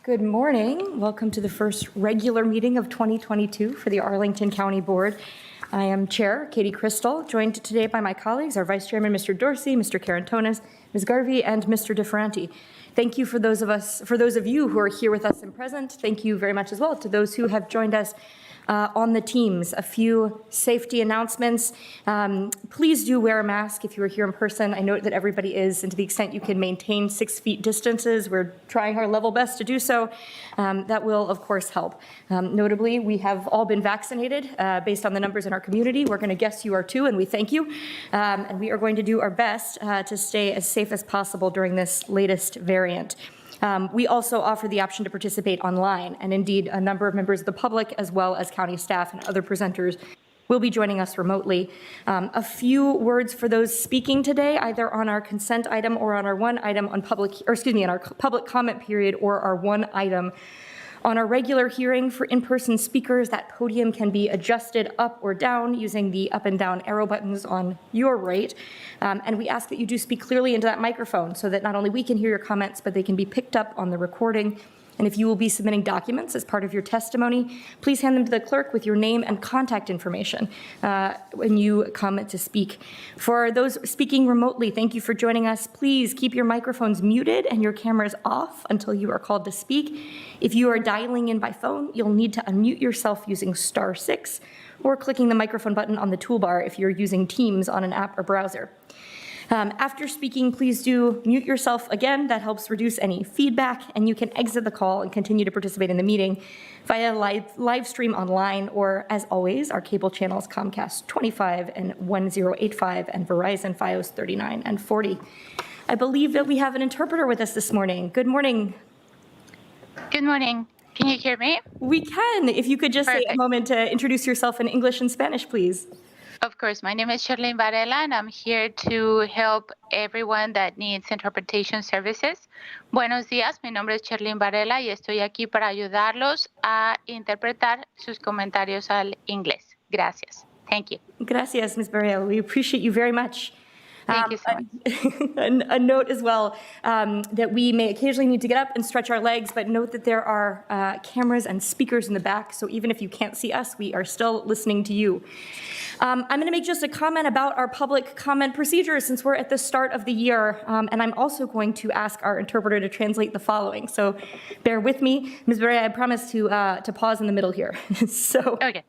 Good morning. Welcome to the first regular meeting of 2022 for the Arlington County Board. I am Chair Katie Crystal, joined today by my colleagues, our Vice Chairman, Mr. Dorsey, Mr. Carantonis, Ms. Garvey, and Mr. DeFerranti. Thank you for those of you who are here with us and present. Thank you very much as well to those who have joined us on the teams. A few safety announcements. Please do wear a mask if you are here in person. I note that everybody is, and to the extent you can maintain 6 feet distances, we're trying our level best to do so. That will, of course, help. Notably, we have all been vaccinated based on the numbers in our community. We're going to guess you are too, and we thank you. And we are going to do our best to stay as safe as possible during this latest variant. We also offer the option to participate online, and indeed a number of members of the public as well as county staff and other presenters will be joining us remotely. A few words for those speaking today, either on our consent item or on our one item on in our public comment period or our one item on our regular hearing. For in-person speakers, that podium can be adjusted up or down using the up and down arrow buttons on your right. And we ask that you do speak clearly into that microphone so that not only we can hear your comments, but they can be picked up on the recording. And if you will be submitting documents as part of your testimony, please hand them to the clerk with your name and contact information when you come to speak. For those speaking remotely, thank you for joining us. Please keep your microphones muted and your cameras off until you are called to speak. If you are dialing in by phone, you'll need to unmute yourself using *6 or clicking the microphone button on the toolbar if you're using Teams on an app or browser. After speaking, please do mute yourself again. That helps reduce any feedback, and you can exit the call and continue to participate in the meeting via live stream online, or as always, our cable channels Comcast 25 and 1085 and Verizon Fios 39 and 40. I believe that we have an interpreter with us this morning. Good morning. Good morning. Can you hear me? We can. If you could just Perfect. take a moment to introduce yourself in English and Spanish, please. Of course. My name is Charlene Varela, and I'm here to help everyone that needs interpretation services. Buenos días, mi nombre es Charlene Varela y estoy aquí para ayudarlos a interpretar sus comentarios al inglés. Gracias. Thank you. Gracias, Ms. Varela. We appreciate you very much. Thank you so much. A note as well that we may occasionally need to get up and stretch our legs, but note that there are cameras and speakers in the back, so even if you can't see us, we are still listening to you. I'm going to make just a comment about our public comment procedure since we're at the start of the year, and I'm also going to ask our interpreter to translate the following. So bear with me. Ms. Barea, I promise to pause in the middle here. Okay.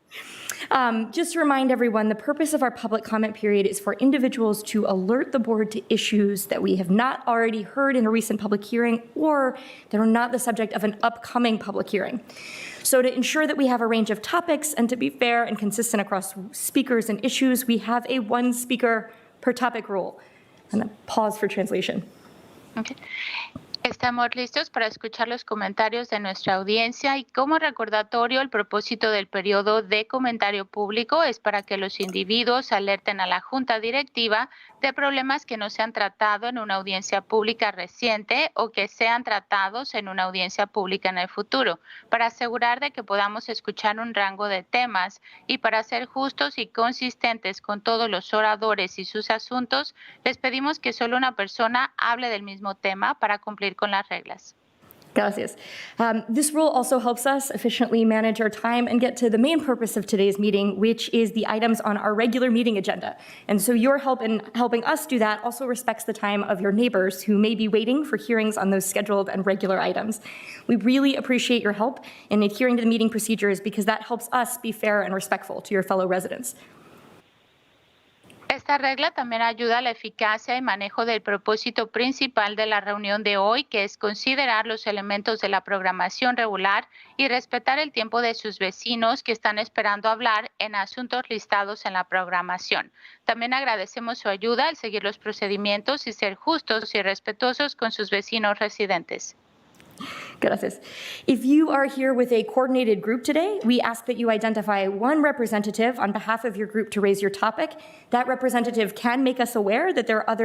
Just to remind everyone, the purpose of our public comment period is for individuals to alert the board to issues that we have not already heard in a recent public hearing or that are not the subject of an upcoming public hearing. So to ensure that we have a range of topics and to be fair and consistent across speakers and issues, we have a one speaker per topic rule. And then pause for translation. Okay. Estamos listos para escuchar los comentarios de nuestra audiencia y como recordatorio, el propósito del periodo de comentario público es para que los individuos alerten a la Junta Directiva de problemas que no se han tratado en una audiencia pública reciente o que sean tratados en una audiencia pública en el futuro, para asegurar de que podamos escuchar un rango de temas y para ser justos y consistentes con todos los oradores y sus asuntos, les pedimos que solo una persona hable del mismo tema para cumplir con las reglas. Gracias. This rule also helps us efficiently manage our time and get to the main purpose of today's meeting, which is the items on our regular meeting agenda. And so your help in helping us do that also respects the time of your neighbors who may be waiting for hearings on those scheduled and regular items. We really appreciate your help in adhering to the meeting procedures because that helps us be fair and respectful to your fellow residents. Esta regla también ayuda a la eficacia y manejo del propósito principal de la reunión de hoy, que es considerar los elementos de la programación regular y respetar el tiempo de sus vecinos que están esperando hablar en asuntos listados en la programación. También agradecemos su ayuda al seguir los procedimientos y ser justos y respetuosos con sus vecinos residentes. Gracias. If you are here with a coordinated group today, we ask that you identify one representative on behalf of your group to raise your topic. That representative can make us aware that there are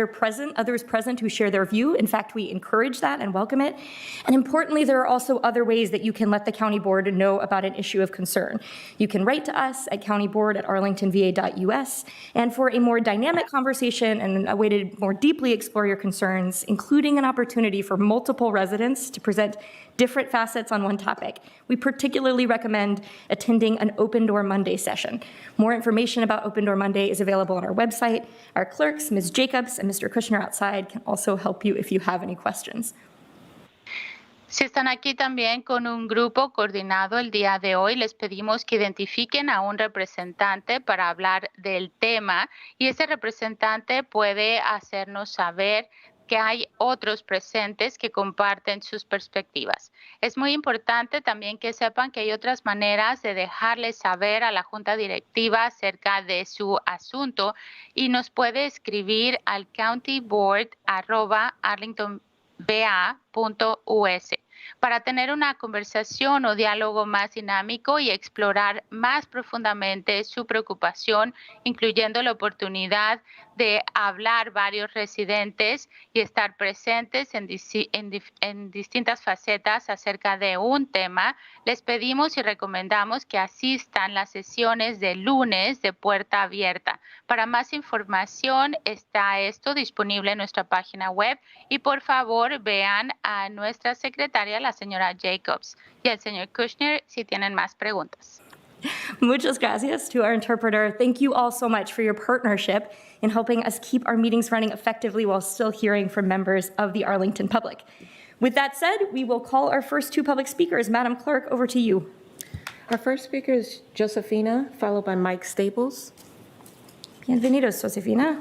others present who share their view. In fact, we encourage that and welcome it. And importantly, there are also other ways that you can let the county board know about an issue of concern. You can write to us at countyboard@arlingtonva.us. And for a more dynamic conversation and a way to more deeply explore your concerns, including an opportunity for multiple residents to present present different facets on one topic. We particularly recommend attending an Open Door Monday session. More information about Open Door Monday is available on our website. Our clerks, Ms. Jacobs and Mr. Kushner outside, can also help you if you have any questions. Si están aquí también con un grupo coordinado el día de hoy, les pedimos que identifiquen a un representante para hablar del tema y ese representante puede hacernos saber que hay otros presentes que comparten sus perspectivas. Es muy importante también que sepan que hay otras maneras de dejarles saber a la Junta Directiva acerca de su asunto y nos puede escribir al countyboard@arlingtonba.us para tener una conversación o diálogo más dinámico y explorar más profundamente su preocupación, incluyendo la oportunidad de hablar varios residentes y estar presentes en distintas facetas acerca de un tema. Les pedimos y recomendamos que asistan las sesiones de lunes de puerta abierta. Para más información está esto disponible en nuestra página web y por favor vean a nuestra secretaria, la señora Jacobs, y al señor Kushner si tienen más preguntas. Muchas gracias to our interpreter. Thank you all so much for your partnership in helping us keep our meetings running effectively while still hearing from members of the Arlington public. With that said, we will call our first two public speakers. Madam Clerk, over to you. Our first speaker is Josefina, followed by Mike Staples. Bienvenidos, Josefina.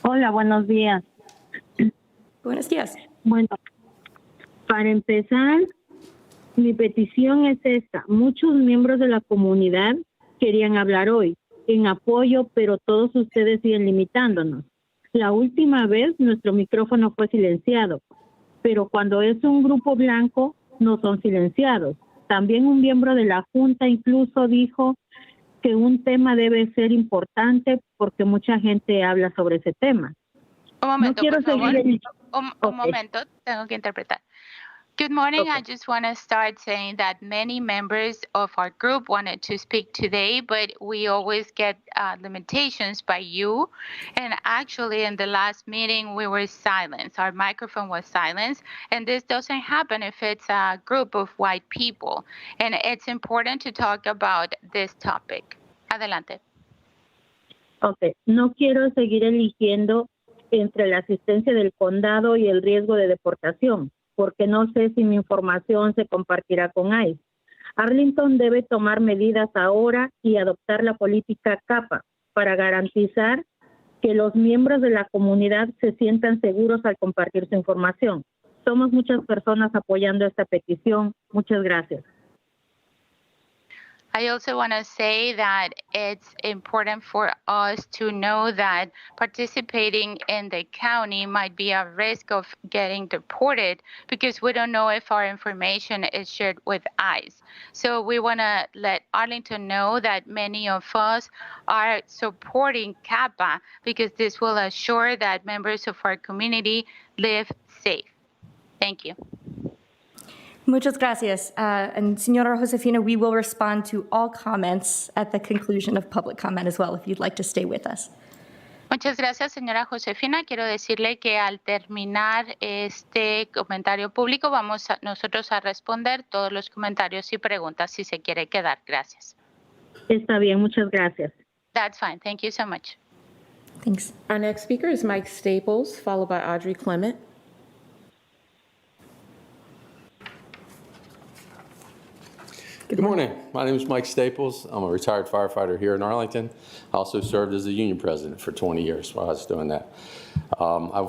Hola, buenos días. Buenos días. Bueno, para empezar, mi petición es esta. Muchos miembros de la comunidad querían hablar hoy en apoyo, pero todos ustedes siguen limitándonos. La última vez nuestro micrófono fue silenciado, pero cuando es un grupo blanco no son silenciados. También un miembro de la Junta incluso dijo que un tema debe ser importante porque mucha gente habla sobre ese tema. Un momento, no quiero por favor. seguir Un momento, tengo que interpretar. Good morning. I just want to start saying that many members of our group wanted to speak today, but we always get limitations by you. And actually, in the last meeting, we were silenced. Our microphone was silenced. And this doesn't happen if it's a group of white people. And it's important to talk about this topic. Adelante. Ok, no quiero seguir eligiendo entre la asistencia del condado y el riesgo de deportación, porque no sé si mi información se compartirá con ICE. Arlington debe tomar medidas ahora y adoptar la política CAPA para garantizar que los miembros de la comunidad se sientan seguros al compartir su información. Somos muchas personas apoyando esta petición. Muchas gracias. I also want to say that it's important for us to know that participating in the county might be a risk of getting deported because we don't know if our information is shared with ICE. So we want to let Arlington know that many of us are supporting CAPA because this will assure that members of our community live safe. Thank you. Muchas gracias. And Señora Josefina, we will respond to all comments at the conclusion of public comment as well, if you'd like to stay with us. Muchas gracias, señora Josefina. Quiero decirle que al terminar este comentario público vamos nosotros a responder todos los comentarios y preguntas si se quiere quedar. Gracias. Está bien, muchas gracias. That's fine. Thank you so much. Thanks. Our next speaker is Mike Staples, followed by Audrey Clement. Good morning. My name is Mike Staples. I'm a retired firefighter here in Arlington. I also served as the union president for 20 years while I was doing that.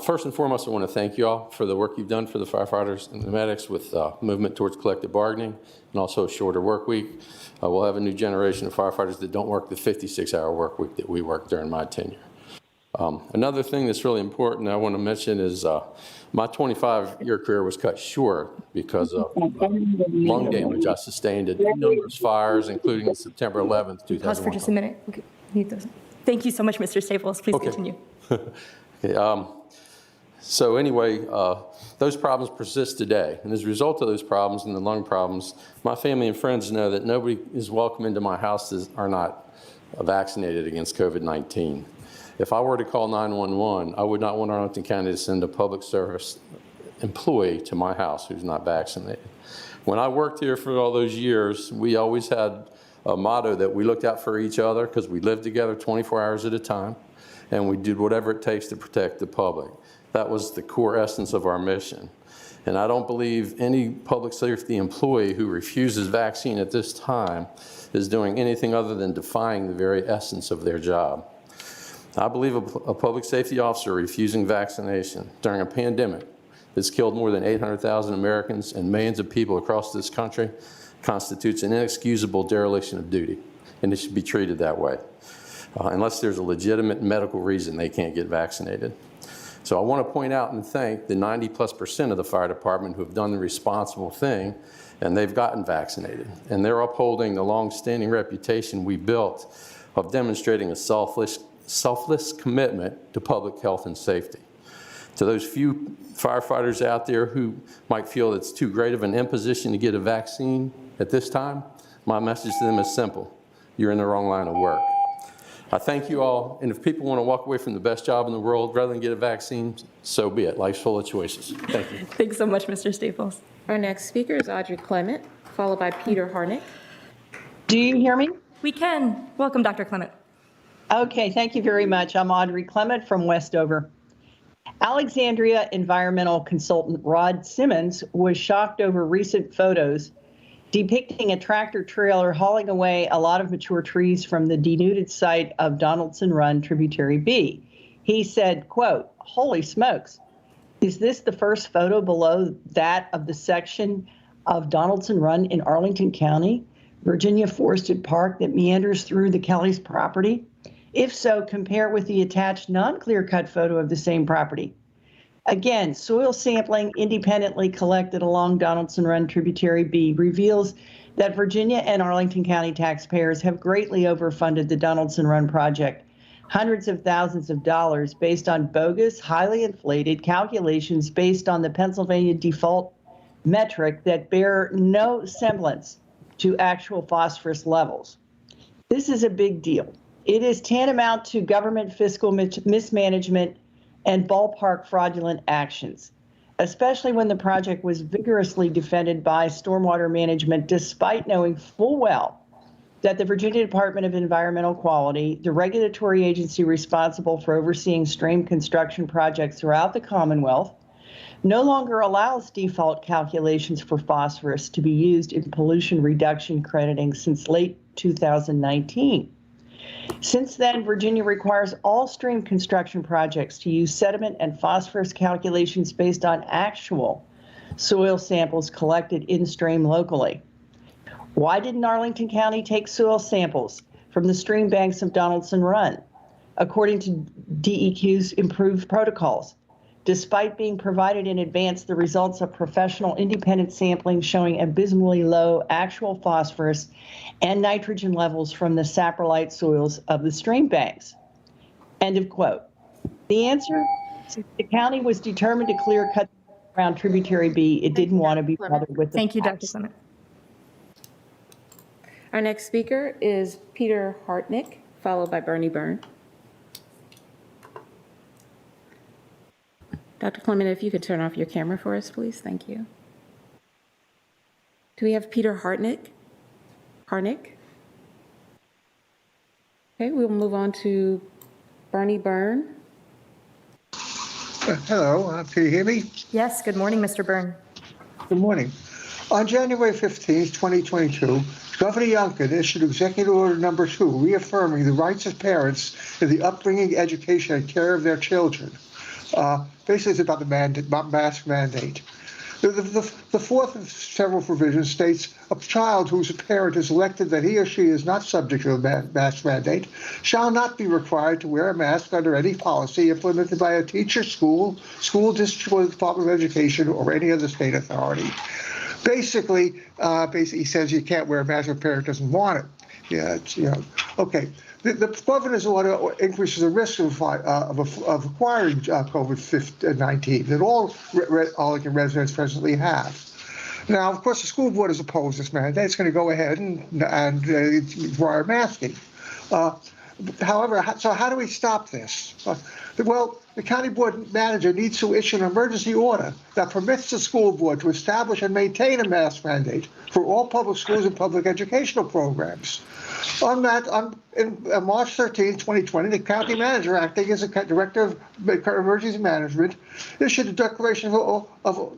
First and foremost, I want to thank you all for the work you've done for the firefighters and the medics with movement towards collective bargaining and also a shorter work week. We'll have a new generation of firefighters that don't work the 56-hour work week that we worked during my tenure. Another thing that's really important I want to mention is my 25-year career was cut short because of lung damage I sustained at numerous fires, including September 11th, 2001. Pause for just a minute. Okay. Mute those. Thank you so much, Mr. Staples. Please continue. Okay, so anyway, those problems persist today. And as a result of those problems and the lung problems, my family and friends know that nobody is welcome into my house that are not vaccinated against COVID-19. If I were to call 911, I would not want Arlington County to send a public service employee to my house who's not vaccinated. When I worked here for all those years, we always had a motto that we looked out for each other because we lived together 24 hours at a time, and we did whatever it takes to protect the public. That was the core essence of our mission. And I don't believe any public safety employee who refuses vaccine at this time is doing anything other than defying the very essence of their job. I believe a public safety officer refusing vaccination during a pandemic that's killed more than 800,000 Americans and millions of people across this country constitutes an inexcusable dereliction of duty, and it should be treated that way, unless there's a legitimate medical reason they can't get vaccinated. So I want to point out and thank the 90+% of the fire department who have done the responsible thing, and they've gotten vaccinated. And they're upholding the long-standing reputation we built of demonstrating a selfless commitment to public health and safety. To those few firefighters out there who might feel it's too great of an imposition to get a vaccine at this time, my message to them is simple. You're in the wrong line of work. I thank you all, and if people want to walk away from the best job in the world rather than get a vaccine, so be it. Life's full of choices. Thank you. Thanks so much, Mr. Staples. Our next speaker is Audrey Clement, followed by Peter Harnick. Do you hear me? We can. Welcome, Dr. Clement. Okay, thank you very much. I'm Audrey Clement from Westover. Alexandria environmental consultant Rod Simmons was shocked over recent photos depicting a tractor trailer hauling away a lot of mature trees from the denuded site of Donaldson Run Tributary B. He said, quote, "Holy smokes, is this the first photo below that of the section of Donaldson Run in Arlington County, Virginia Forested Park that meanders through the Kelly's property? If so, compare with the attached non-clear-cut photo of the same property. Again, soil sampling independently collected along Donaldson Run Tributary B reveals that Virginia and Arlington County taxpayers have greatly overfunded the Donaldson Run project, hundreds of thousands of dollars based on bogus, highly inflated calculations based on the Pennsylvania default metric that bear no semblance to actual phosphorus levels. This is a big deal. It is tantamount to government fiscal mismanagement and ballpark fraudulent actions, especially when the project was vigorously defended by stormwater management despite knowing full well that the Virginia Department of Environmental Quality, the regulatory agency responsible for overseeing stream construction projects throughout the Commonwealth, no longer allows default calculations for phosphorus to be used in pollution reduction crediting since late 2019. Since then, Virginia requires all stream construction projects to use sediment and phosphorus calculations based on actual soil samples collected in stream locally. Why didn't Arlington County take soil samples from the stream banks of Donaldson Run, according to DEQ's improved protocols, despite being provided in advance the results of professional independent sampling showing abysmally low actual phosphorus and nitrogen levels from the saprolite soils of the stream banks? End of quote. The answer, since the county was determined to clear cut around Tributary B, it didn't want to be bothered with the Thank you, Dr. facts. Clement. Our next speaker is Peter Hartnick, followed by Bernie Byrne. Dr. Clement, if you could turn off your camera for us, please. Thank you. Do we have Peter Hartnick? Harnick? Okay, we'll move on to Bernie Byrne. Hello, can you hear me? Yes, good morning, Mr. Byrne. Good morning. On January 15, 2022, Governor Youngkin issued Executive Order Number 2, reaffirming the rights of parents in the upbringing, education, and care of their children. Basically, it's about the mask mandate. The fourth of several provisions states a child whose parent is elected that he or she is not subject to a mask mandate shall not be required to wear a mask under any policy implemented by a teacher, school district, or the Department of Education, or any other state authority. Basically, he says you can't wear a mask if a parent doesn't want it. Yeah, okay. The governor's order increases the risk of acquiring COVID-19 that all Arlington residents presently have. Now, of course, the school board has opposed this mandate. It's going to go ahead and require masking. However, so how do we stop this? Well, the county board manager needs to issue an emergency order that permits the school board to establish and maintain a mask mandate for all public schools and public educational programs. On March 13, 2020, the county manager, acting as a director of emergency management, issued a declaration of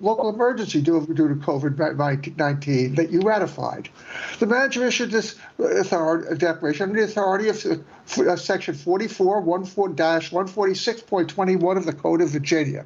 local emergency due to COVID-19 that you ratified. The manager issued this declaration under the authority of Section 44-146.21 of the Code of Virginia.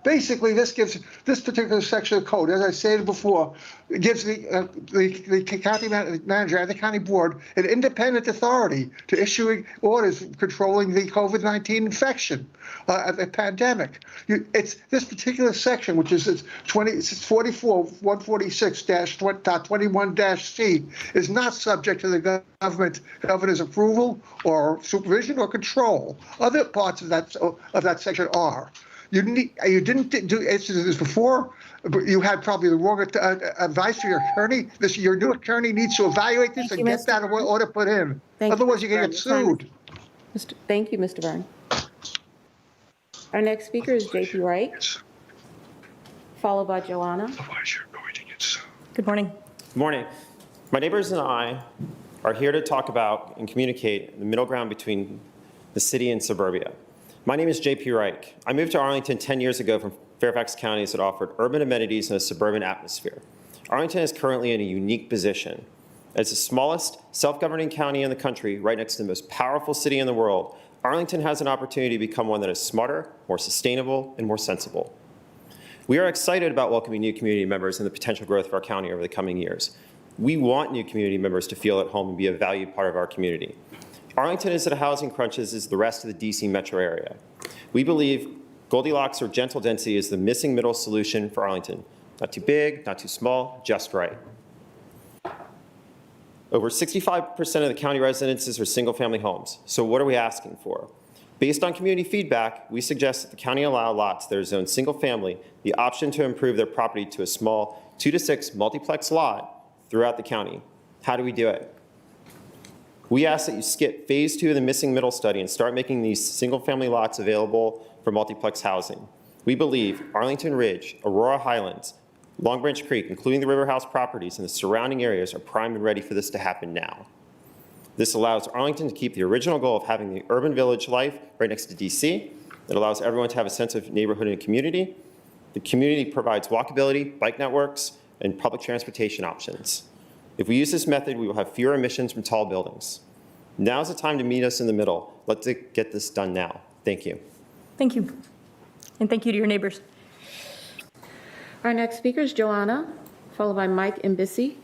Basically, this gives this particular section of the code, as I stated before, gives the county manager and the county board an independent authority to issue orders controlling the COVID-19 infection, a pandemic. It's this particular section, which is 44-146-21-C, is not subject to the governor's approval or supervision or control. Other parts of that section are. You didn't do this before. You had probably the wrong advice for your attorney. Your new attorney needs to evaluate this and get that order put in. Otherwise, you're going to get sued. Thank you, Mr. Byrne. Our next speaker is J.P. Wright, followed by Joanna. Otherwise, you're going to get sued. Good morning. Good morning. My neighbors and I are here to talk about and communicate the middle ground between the city and suburbia. My name is J.P. Reich. I moved to Arlington 10 years ago from Fairfax counties that offered urban amenities and a suburban atmosphere. Arlington is currently in a unique position. As the smallest self-governing county in the country, right next to the most powerful city in the world, Arlington has an opportunity to become one that is smarter, more sustainable, and more sensible. We are excited about welcoming new community members and the potential growth of our county over the coming years. We want new community members to feel at home and be a valued part of our community. Arlington is at a housing crunch as the rest of the DC metro area. We believe Goldilocks or gentle density is the missing middle solution for Arlington. Not too big, not too small, just right. Over 65% of the county residences are single-family homes. So what are we asking for? Based on community feedback, we suggest that the county allow lots that are zoned single-family the option to improve their property to a small 2 to 6 multiplex lot throughout the county. How do we do it? We ask that you skip phase 2 of the missing middle study and start making these single-family lots available for multiplex housing. We believe Arlington Ridge, Aurora Highlands, Long Branch Creek, including the River House properties and the surrounding areas, are primed and ready for this to happen now. This allows Arlington to keep the original goal of having the urban village life right next to DC. It allows everyone to have a sense of neighborhood and community. The community provides walkability, bike networks, and public transportation options. If we use this method, we will have fewer emissions from tall buildings. Now's the time to meet us in the middle. Let's get this done now. Thank you. Thank you. And thank you to your neighbors. Our next speaker is Joanna, followed by Mike Mbezi.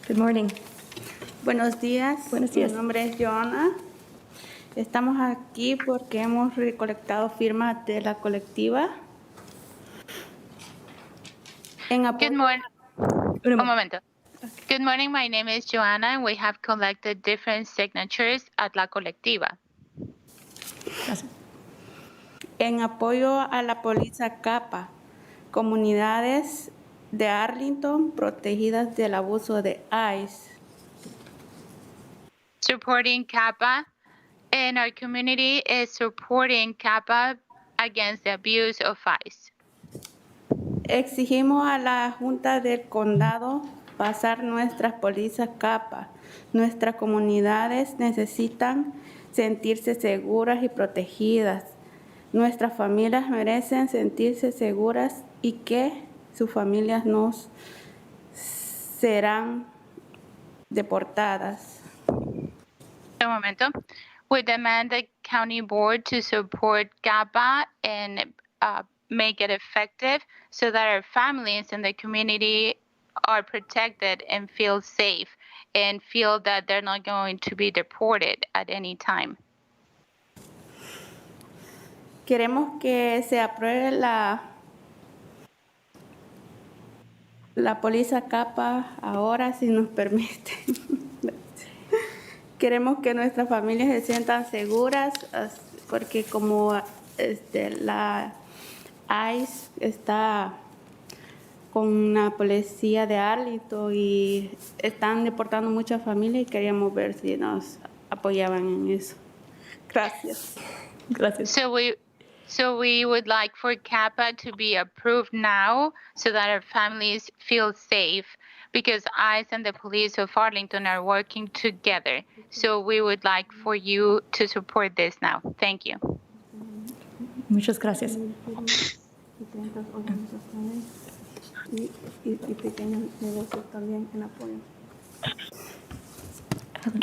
Good morning. Buenos días. Buenos días. Mi nombre es Joana. Estamos aquí porque hemos recolectado firmas de la colectiva. Good morning. Un momento. Good morning. My name is Joanna, and we have collected different signatures at la colectiva. En apoyo a la póliza CAPA, comunidades de Arlington protegidas del abuso de ICE. Supporting CAPA, and our community is supporting CAPA against the abuse of ICE. Exigimos a la Junta del Condado pasar nuestras pólizas CAPA. Nuestras comunidades necesitan sentirse seguras y protegidas. Nuestras familias merecen sentirse seguras y que sus familias no serán deportadas. Un momento. We demand the county board to support CAPA and make it effective so that our families and the community are protected and feel safe and feel that they're not going to be deported at any time. Queremos que se apruebe la póliza CAPA ahora, si nos permiten. queremos que nuestras familias se sientan seguras porque como la ICE está con una policía de Arlington y están deportando muchas familias y queríamos ver si nos apoyaban en eso. Gracias. Gracias. So we would like for CAPA to be approved now so that our families feel safe because ICE and the police of Arlington are working together. So we would like for you to support this now. Thank you. Muchas gracias.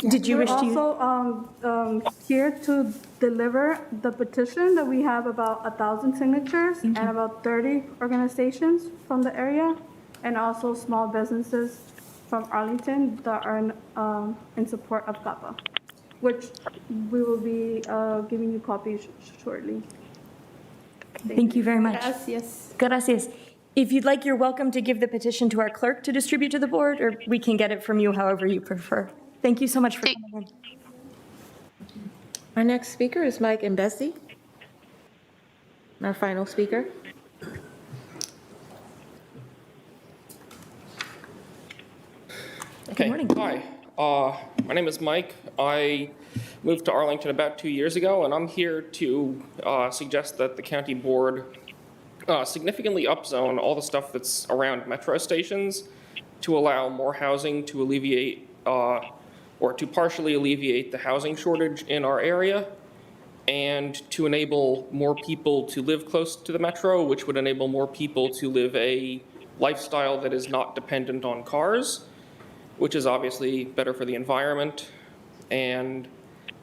Did you wish to? We're also here to deliver the petition that we have about 1,000 signatures and about 30 organizations from the area and also small businesses from Arlington that are in support of CAPA, which we will be giving you copies shortly. Thank you very much. Gracias. Gracias. If you'd like, you're welcome to give the petition to our clerk to distribute to the board, or we can get it from you however you prefer. Thank you so much for coming in. Our next speaker is Mike Mbesi. Our final speaker. Okay. Good morning. Hi. My name is Mike. I moved to Arlington about 2 years ago, and I'm here to suggest that the county board significantly upzone all the stuff that's around metro stations to allow more housing to alleviate or to partially alleviate the housing shortage in our area, and to enable more people to live close to the metro, which would enable more people to live a lifestyle that is not dependent on cars, which is obviously better for the environment and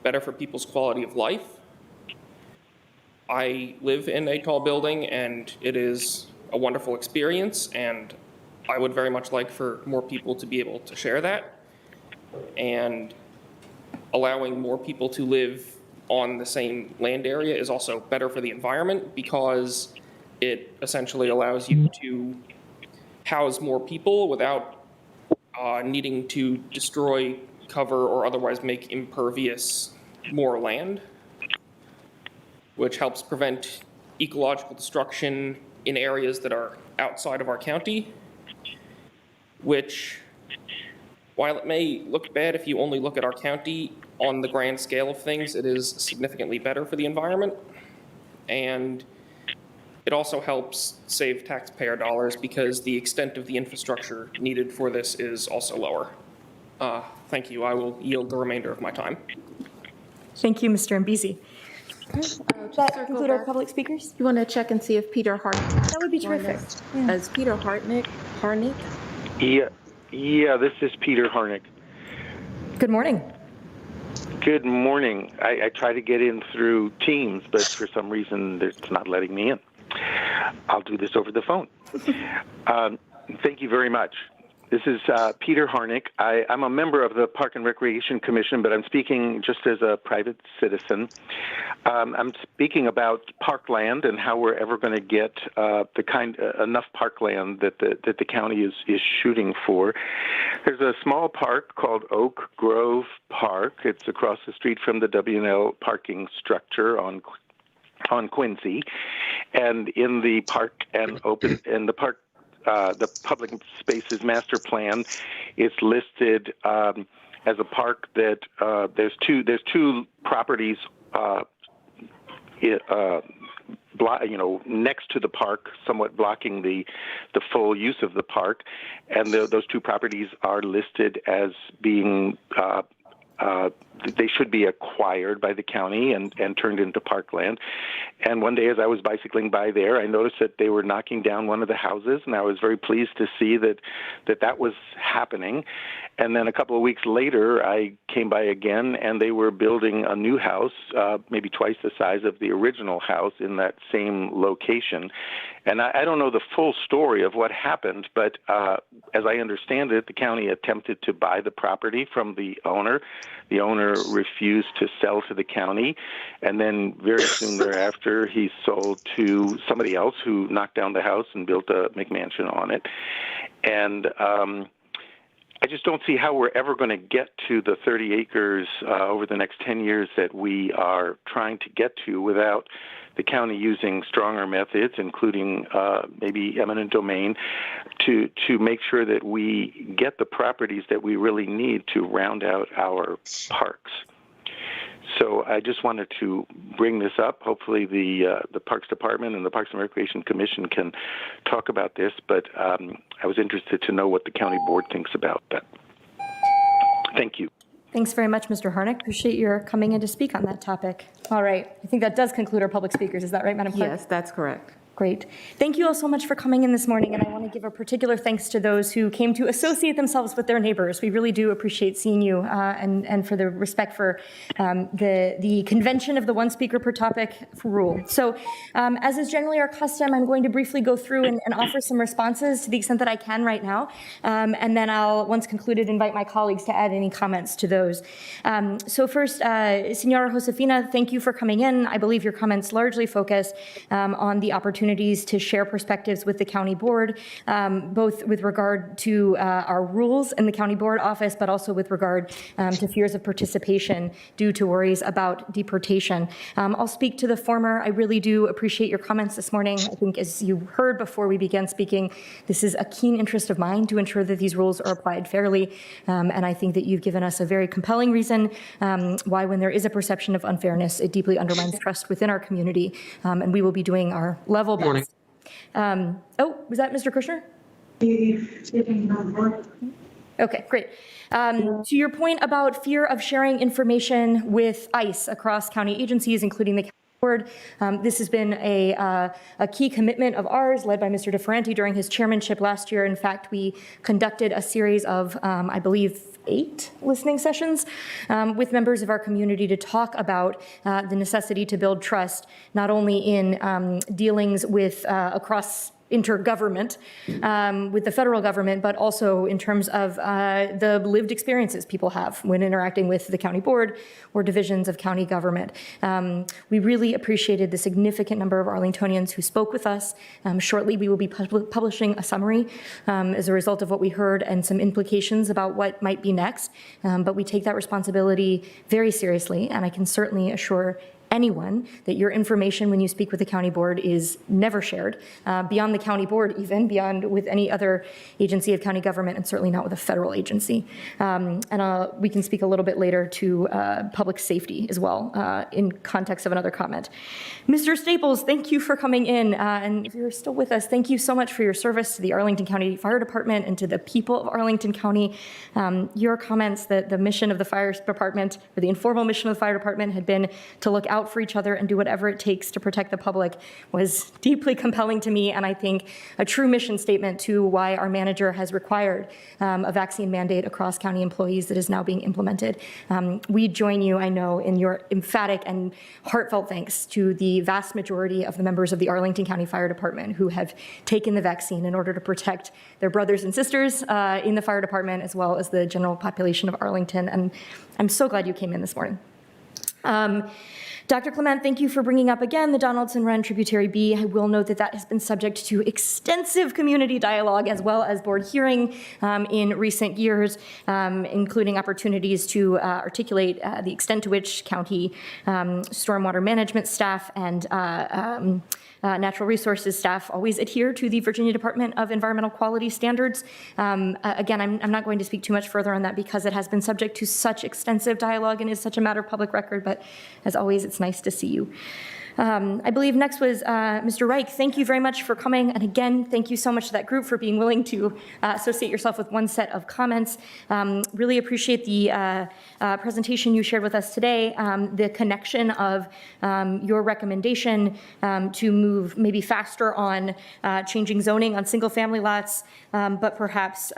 better for people's quality of life. I live in a tall building, and it is a wonderful experience, and I would very much like for more people to be able to share that. And allowing more people to live on the same land area is also better for the environment because it essentially allows you to house more people without needing to destroy, cover, or otherwise make impervious more land, which helps prevent ecological destruction in areas that are outside of our county, which, while it may look bad if you only look at our county, on the grand scale of things, it is significantly better for the environment. And it also helps save taxpayer dollars because the extent of the infrastructure needed for this is also lower. Thank you. I will yield the remainder of my time. Thank you, Mr. Mbisi. Just That circle conclude our back. public speakers? You want to check and see if Peter Hartnick That would be terrific. Yeah. as Peter Hartnick. Yeah, this is Peter Harnick. Good morning. Good morning. I try to get in through Teams, but for some reason it's not letting me in. I'll do this over the phone. Thank you very much. This is Peter Harnick. I'm a member of the Park and Recreation Commission, but I'm speaking just as a private citizen. I'm speaking about parkland and how we're ever going to get enough parkland that the county is shooting for. There's a small park called Oak Grove Park. It's across the street from the W&L parking structure on Quincy, and in the park the public spaces master plan is listed as a park that there's two properties next to the park, somewhat blocking the full use of the park, and those two properties are listed as being they should be acquired by the county and turned into parkland. And one day as I was bicycling by there, I noticed that they were knocking down one of the houses, and I was very pleased to see that was happening. And then a couple of weeks later, I came by again, and they were building a new house, maybe twice the size of the original house in that same location. And I don't know the full story of what happened, but as I understand it, the county attempted to buy the property from the owner. The owner refused to sell to the county, and then very soon thereafter, he sold to somebody else who knocked down the house and built a McMansion on it. And I just don't see how we're ever going to get to the 30 acres over the next 10 years that we are trying to get to without the county using stronger methods, including maybe eminent domain, to make sure that we get the properties that we really need to round out our parks. So I just wanted to bring this up. Hopefully the Parks Department and the Parks and Recreation Commission can talk about this, but I was interested to know what the county board thinks about that. Thank you. Thanks very much, Mr. Harnick. Appreciate your coming in to speak on that topic. All right, I think that does conclude our public speakers. Is that right, Madam Clerk? Yes, that's correct. Great. Thank you all so much for coming in this morning, and I want to give a particular thanks to those who came to associate themselves with their neighbors. We really do appreciate seeing you, and for the respect for the convention of the one speaker per topic rule. So as is generally our custom, I'm going to briefly go through and offer some responses to the extent that I can right now, and then I'll, once concluded, invite my colleagues to add any comments to those. So first, Senora Josefina, thank you for coming in. I believe your comments largely focus on the opportunities to share perspectives with the county board, both with regard to our rules in the county board office, but also with regard to fears of participation due to worries about deportation. I'll speak to the former. I really do appreciate your comments this morning. I think, as you heard before we began speaking, this is a keen interest of mine to ensure that these rules are applied fairly, and I think that you've given us a very compelling reason why, when there is a perception of unfairness, it deeply undermines trust within our community, and we will be doing our level best. Morning. Oh, was that Mr. Kushner? Okay, great. To your point about fear of sharing information with ICE across county agencies, including the county board, this has been a key commitment of ours, led by Mr. DeFerranti during his chairmanship last year. In fact, we conducted a series of, I believe, 8 listening sessions with members of our community to talk about the necessity to build trust, not only in dealings with across intergovernment with the federal government, but also in terms of the lived experiences people have when interacting with the county board or divisions of county government. We really appreciated the significant number of Arlingtonians who spoke with us. Shortly, we will be publishing a summary as a result of what we heard and some implications about what might be next. But we take that responsibility very seriously, and I can certainly assure anyone that your information when you speak with the county board is never shared beyond the county board, even beyond with any other agency of county government, and certainly not with a federal agency. And we can speak a little bit later to public safety as well in context of another comment. Mr. Staples, thank you for coming in. And if you're still with us, thank you so much for your service to the Arlington County Fire Department and to the people of Arlington County. Your comments that the mission of the fire department, or the informal mission of the fire department, had been to look out for each other and do whatever it takes to protect the public was deeply compelling to me, and I think a true mission statement to why our manager has required a vaccine mandate across county employees that is now being implemented. We join you, I know, in your emphatic and heartfelt thanks to the vast majority of the members of the Arlington County Fire Department who have taken the vaccine in order to protect their brothers and sisters in the fire department, as well as the general population of Arlington, and I'm so glad you came in this morning. Dr. Clement, thank you for bringing up again the Donaldson Run Tributary B. I will note that that has been subject to extensive community dialogue as well as board hearing in recent years, including opportunities to articulate the extent to which county stormwater management staff and natural resources staff always adhere to the Virginia Department of Environmental Quality Standards. Again, I'm not going to speak too much further on that because it has been subject to such extensive dialogue and is such a matter of public record, but as always, it's nice to see you. I believe next was Mr. Reich. Thank you very much for coming. And again, thank you so much to that group for being willing to associate yourself with one set of comments. Really appreciate the presentation you shared with us today, the connection of your recommendation to move maybe faster on changing zoning on single family lots, but perhaps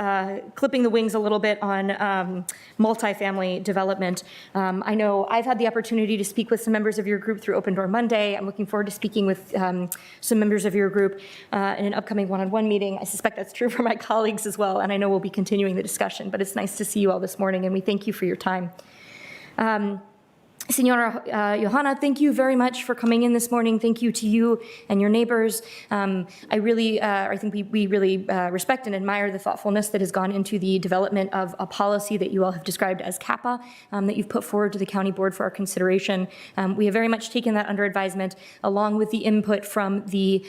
clipping the wings a little bit on multifamily development. I know I've had the opportunity to speak with some members of your group through Open Door Monday. I'm looking forward to speaking with some members of your group in an upcoming one-on-one meeting. I suspect that's true for my colleagues as well, and I know we'll be continuing the discussion, but it's nice to see you all this morning, and we thank you for your time. Senora Johanna, thank you very much for coming in this morning. Thank you to you and your neighbors. I think we really respect and admire the thoughtfulness that has gone into the development of a policy that you all have described as CAPA that you've put forward to the county board for our consideration. We have very much taken that under advisement, along with the input from the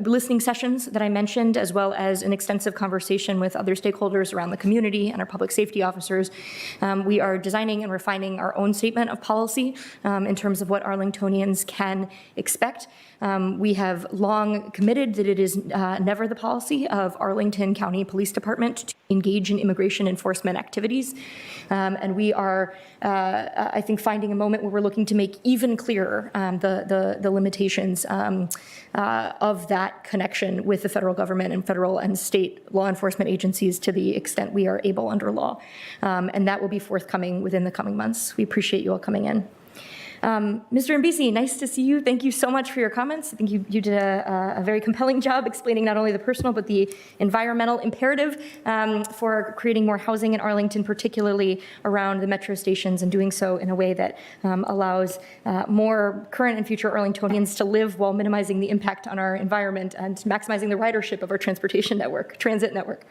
listening sessions that I mentioned, as well as an extensive conversation with other stakeholders around the community and our public safety officers. We are designing and refining our own statement of policy in terms of what Arlingtonians can expect. We have long committed that it is never the policy of Arlington County Police Department to engage in immigration enforcement activities. And we are, I think, finding a moment where we're looking to make even clearer the limitations of that connection with the federal government and federal and state law enforcement agencies to the extent we are able under law. And that will be forthcoming within the coming months. We appreciate you all coming in. Mr. Mbisi, nice to see you. Thank you so much for your comments. I think you did a very compelling job explaining not only the personal but the environmental imperative for creating more housing in Arlington, particularly around the metro stations, and doing so in a way that allows more current and future Arlingtonians to live while minimizing the impact on our environment and maximizing the ridership of our transportation network, transit network.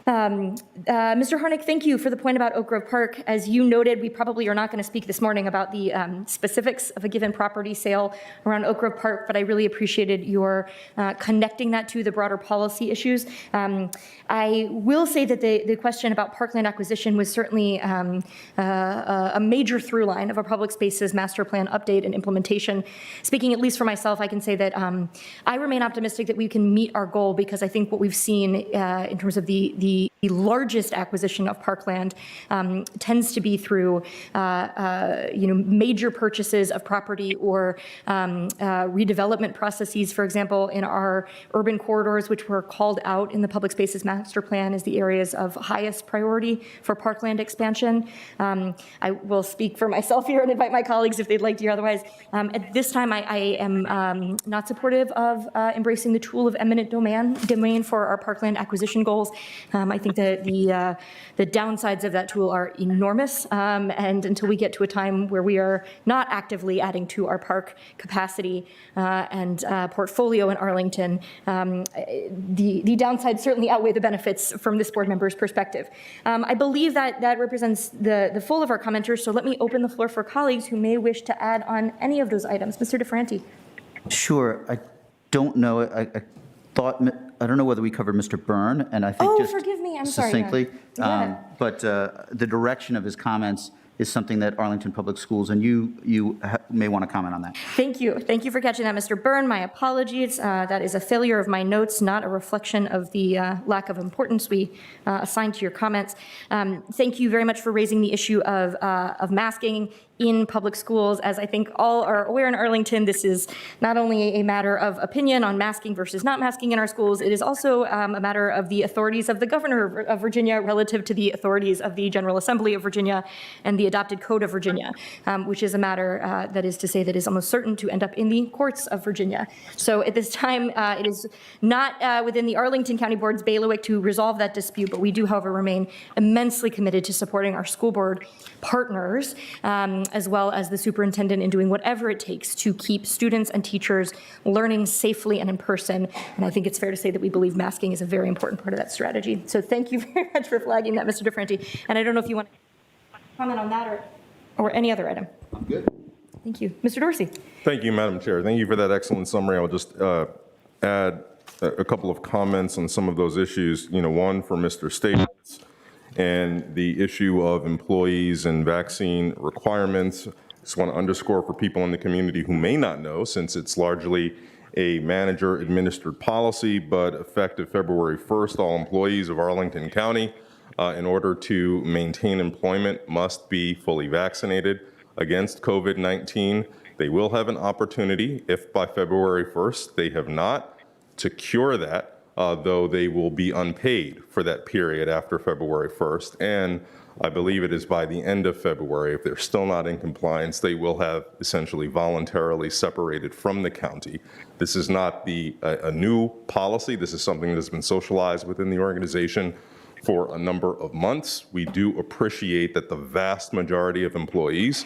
Mr. Harnick, thank you for the point about Oak Grove Park. As you noted, we probably are not going to speak this morning about the specifics of a given property sale around Oak Grove Park, but I really appreciated your connecting that to the broader policy issues. I will say that the question about parkland acquisition was certainly a major through line of a public spaces master plan update and implementation. Speaking at least for myself, I can say that I remain optimistic that we can meet our goal, because I think what we've seen in terms of the largest acquisition of parkland tends to be through major purchases of property or redevelopment processes. For example, in our urban corridors, which were called out in the public spaces master plan as the areas of highest priority for parkland expansion. I will speak for myself here and invite my colleagues if they'd like to hear otherwise. At this time, I am not supportive of embracing the tool of eminent domain for our parkland acquisition goals. I think that the downsides of that tool are enormous, and until we get to a time where we are not actively adding to our park capacity and portfolio in Arlington, the downsides certainly outweigh the benefits from this board member's perspective. I believe that represents the full of our commenters, so let me open the floor for colleagues who may wish to add on any of those items. Mr. DeFranti. Sure. I don't know. I don't know whether we covered Mr. Byrne, and I think just forgive me. I'm succinctly, sorry. but the direction of his comments is something that Arlington Public Schools, and you may want to comment on that. Thank you. Thank you for catching that, Mr. Byrne. My apologies. That is a failure of my notes, not a reflection of the lack of importance we assigned to your comments. Thank you very much for raising the issue of masking in public schools. As I think all are aware in Arlington, this is not only a matter of opinion on masking versus not masking in our schools, it is also a matter of the authorities of the governor of Virginia relative to the authorities of the General Assembly of Virginia and the adopted Code of Virginia, which is a matter that is to say that is almost certain to end up in the courts of Virginia. So at this time, it is not within the Arlington County Board's bailiwick to resolve that dispute, but we do, however, remain immensely committed to supporting our school board partners, as well as the superintendent, in doing whatever it takes to keep students and teachers learning safely and in person. And I think it's fair to say that we believe masking is a very important part of that strategy. So thank you very much for flagging that, Mr. DeFranti. And I don't know if you want to comment on that or any other item. I'm good. Thank you. Mr. Dorsey. Thank you, Madam Chair. Thank you for that excellent summary. I'll just add a couple of comments on some of those issues. One for Mr. Staples and the issue of employees and vaccine requirements. Just want to underscore for people in the community who may not know, since it's largely a manager-administered policy, but effective February 1st, all employees of Arlington County, in order to maintain employment, must be fully vaccinated against COVID-19. They will have an opportunity, if by February 1st they have not, to cure that, though they will be unpaid for that period after February 1st. And I believe it is by the end of February, if they're still not in compliance, they will have essentially voluntarily separated from the county. This is not a new policy. This is something that's been socialized within the organization for a number of months. We do appreciate that the vast majority of employees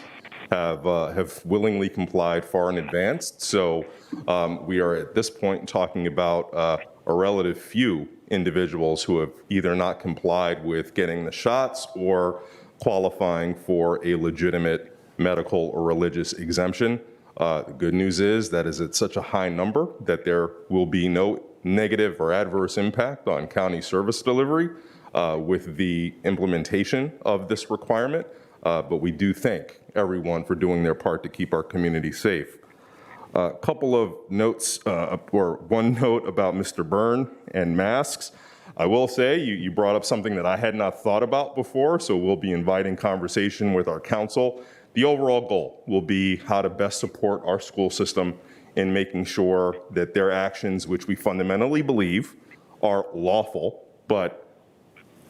have willingly complied far in advance. So we are at this point talking about a relative few individuals who have either not complied with getting the shots or qualifying for a legitimate medical or religious exemption. The good news is that is at such a high number that there will be no negative or adverse impact on county service delivery with the implementation of this requirement. But we do thank everyone for doing their part to keep our community safe. A couple of notes, or one note about Mr. Byrne and masks. I will say you brought up something that I had not thought about before, so we'll be inviting conversation with our council. The overall goal will be how to best support our school system in making sure that their actions, which we fundamentally believe are lawful, but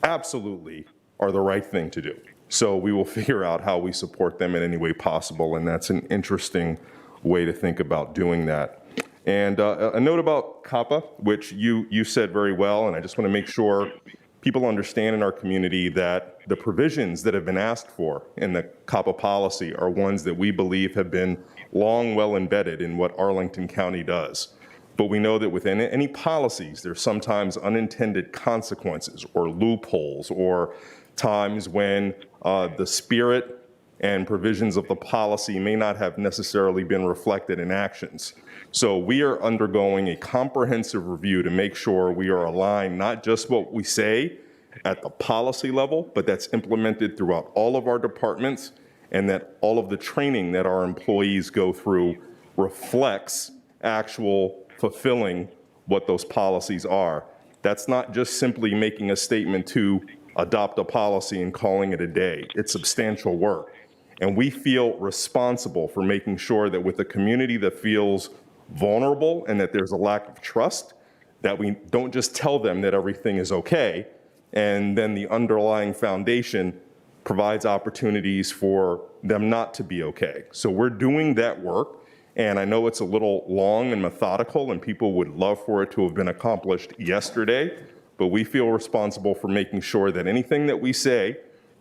absolutely are the right thing to do. So we will figure out how we support them in any way possible, and that's an interesting way to think about doing that. And a note about COPPA, which you said very well, and I just want to make sure people understand in our community that the provisions that have been asked for in the COPPA policy are ones that we believe have been long well embedded in what Arlington County does. But we know that within any policies, there's sometimes unintended consequences or loopholes or times when the spirit and provisions of the policy may not have necessarily been reflected in actions. So we are undergoing a comprehensive review to make sure we are aligned, not just what we say at the policy level, but that's implemented throughout all of our departments, and that all of the training that our employees go through reflects actual fulfilling what those policies are. That's not just simply making a statement to adopt a policy and calling it a day. It's substantial work. And we feel responsible for making sure that with a community that feels vulnerable and that there's a lack of trust, that we don't just tell them that everything is okay, and then the underlying foundation provides opportunities for them not to be okay. So we're doing that work, and I know it's a little long and methodical, and people would love for it to have been accomplished yesterday, but we feel responsible for making sure that anything that we say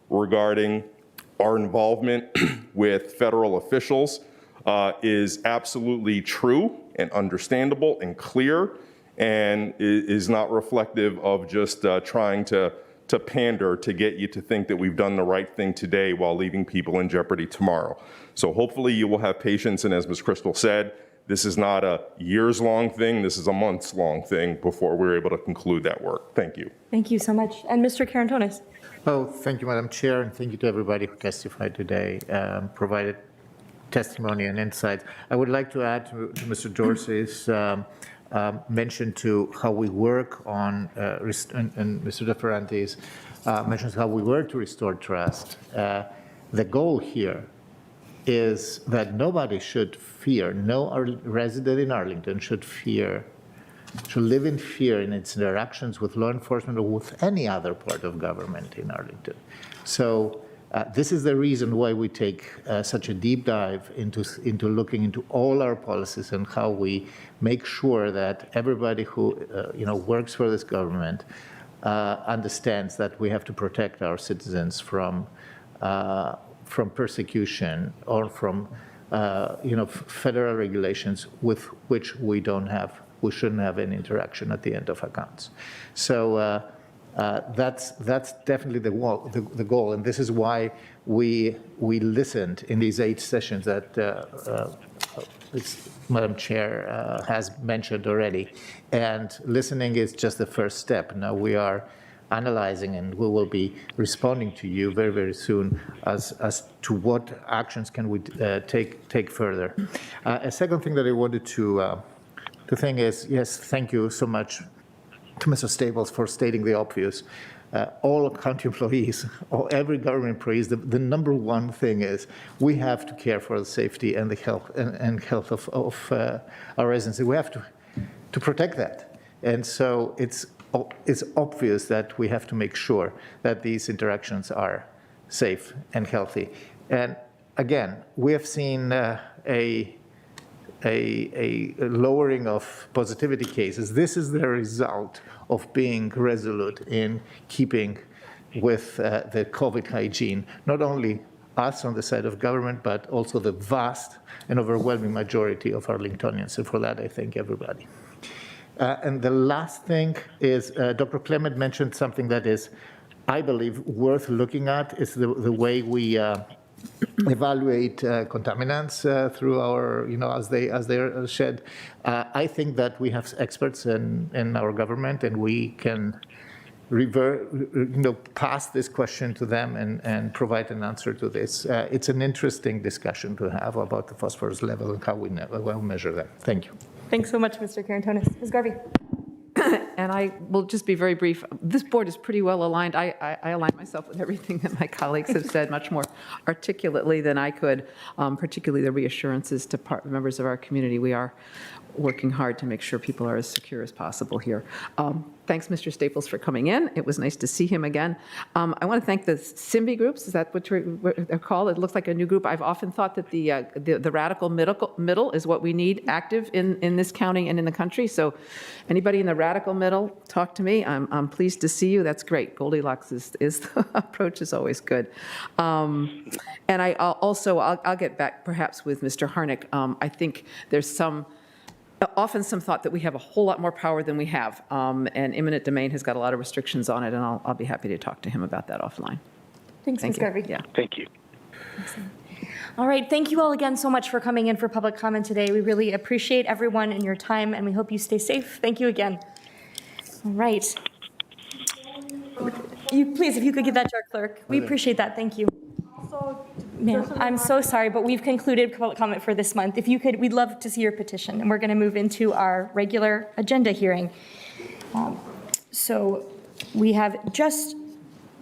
regarding our involvement with federal officials is absolutely true and understandable and clear, and is not reflective of just trying to pander to get you to think that we've done the right thing today while leaving people in jeopardy tomorrow. So hopefully you will have patience, and as Ms. Crystal said, this is not a years-long thing, this is a months-long thing before we're able to conclude that work. Thank you. Thank you so much. And Mr. Karantonis. Oh, thank you, Madam Chair, and thank you to everybody who testified today, provided testimony and insights. I would like to add to Mr. Dorsey's mention to how we work on, and Mr. DeFerrante's mentions how we work to restore trust. The goal here is that nobody should fear, no resident in Arlington should live in fear in its interactions with law enforcement or with any other part of government in Arlington. So this is the reason why we take such a deep dive into looking into all our policies and how we make sure that everybody who works for this government understands that we have to protect our citizens from persecution or from federal regulations with which we shouldn't have any interaction at the end of accounts. So that's definitely the goal, and this is why we listened in these 8 sessions that Madam Chair has mentioned already. And listening is just the first step. Now we are analyzing, and we will be responding to you very, very soon as to what actions can we take further. A second thing that I wanted to think is, yes, thank you so much to Mr. Staples for stating the obvious. All county employees, every government employees, the number one thing is we have to care for the safety and the health of our residents. We have to protect that, and so it's obvious that we have to make sure that these interactions are safe and healthy. And again, we have seen a a lowering of positivity cases. This is the result of being resolute in keeping with the COVID hygiene, not only us on the side of government, but also the vast and overwhelming majority of Arlingtonians. And for that, I thank everybody. And the last thing is, Dr. Clement mentioned something that is, I believe, worth looking at, is the way we evaluate contaminants through our, as they're shed. I think that we have experts in our government, and we can pass this question to them and provide an answer to this. It's an interesting discussion to have about the phosphorus level and how we measure them. Thank you. Thanks so much, Mr. Carantonis. Ms. Garvey. And I will just be very brief. This board is pretty well aligned. I align myself with everything that my colleagues have said much more articulately than I could, particularly the reassurances to members of our community. We are working hard to make sure people are as secure as possible here. Thanks, Mr. Staples, for coming in. It was nice to see him again. I want to thank the SIMBY groups. Is that what they're called? It looks like a new group. I've often thought that the radical middle is what we need active in this county and in the country. So anybody in the radical middle, talk to me. I'm pleased to see you. That's great. Goldilocks is the approach is always good. And I'll get back perhaps with Mr. Harnick. I think there's often some thought that we have a whole lot more power than we have, and eminent domain has got a lot of restrictions on it, and I'll be happy to talk to him about that offline. Thanks, Ms. Garvey. Yeah. Thank you. Excellent. All right, thank you all again so much for coming in for public comment today. We really appreciate everyone and your time, and we hope you stay safe. Thank you again. All right. Please, if you could give that to our clerk. We appreciate that. Thank you. Ma'am, I'm so sorry, but we've concluded public comment for this month. If you could, we'd love to see your petition, and we're going to move into our regular agenda hearing. So we have just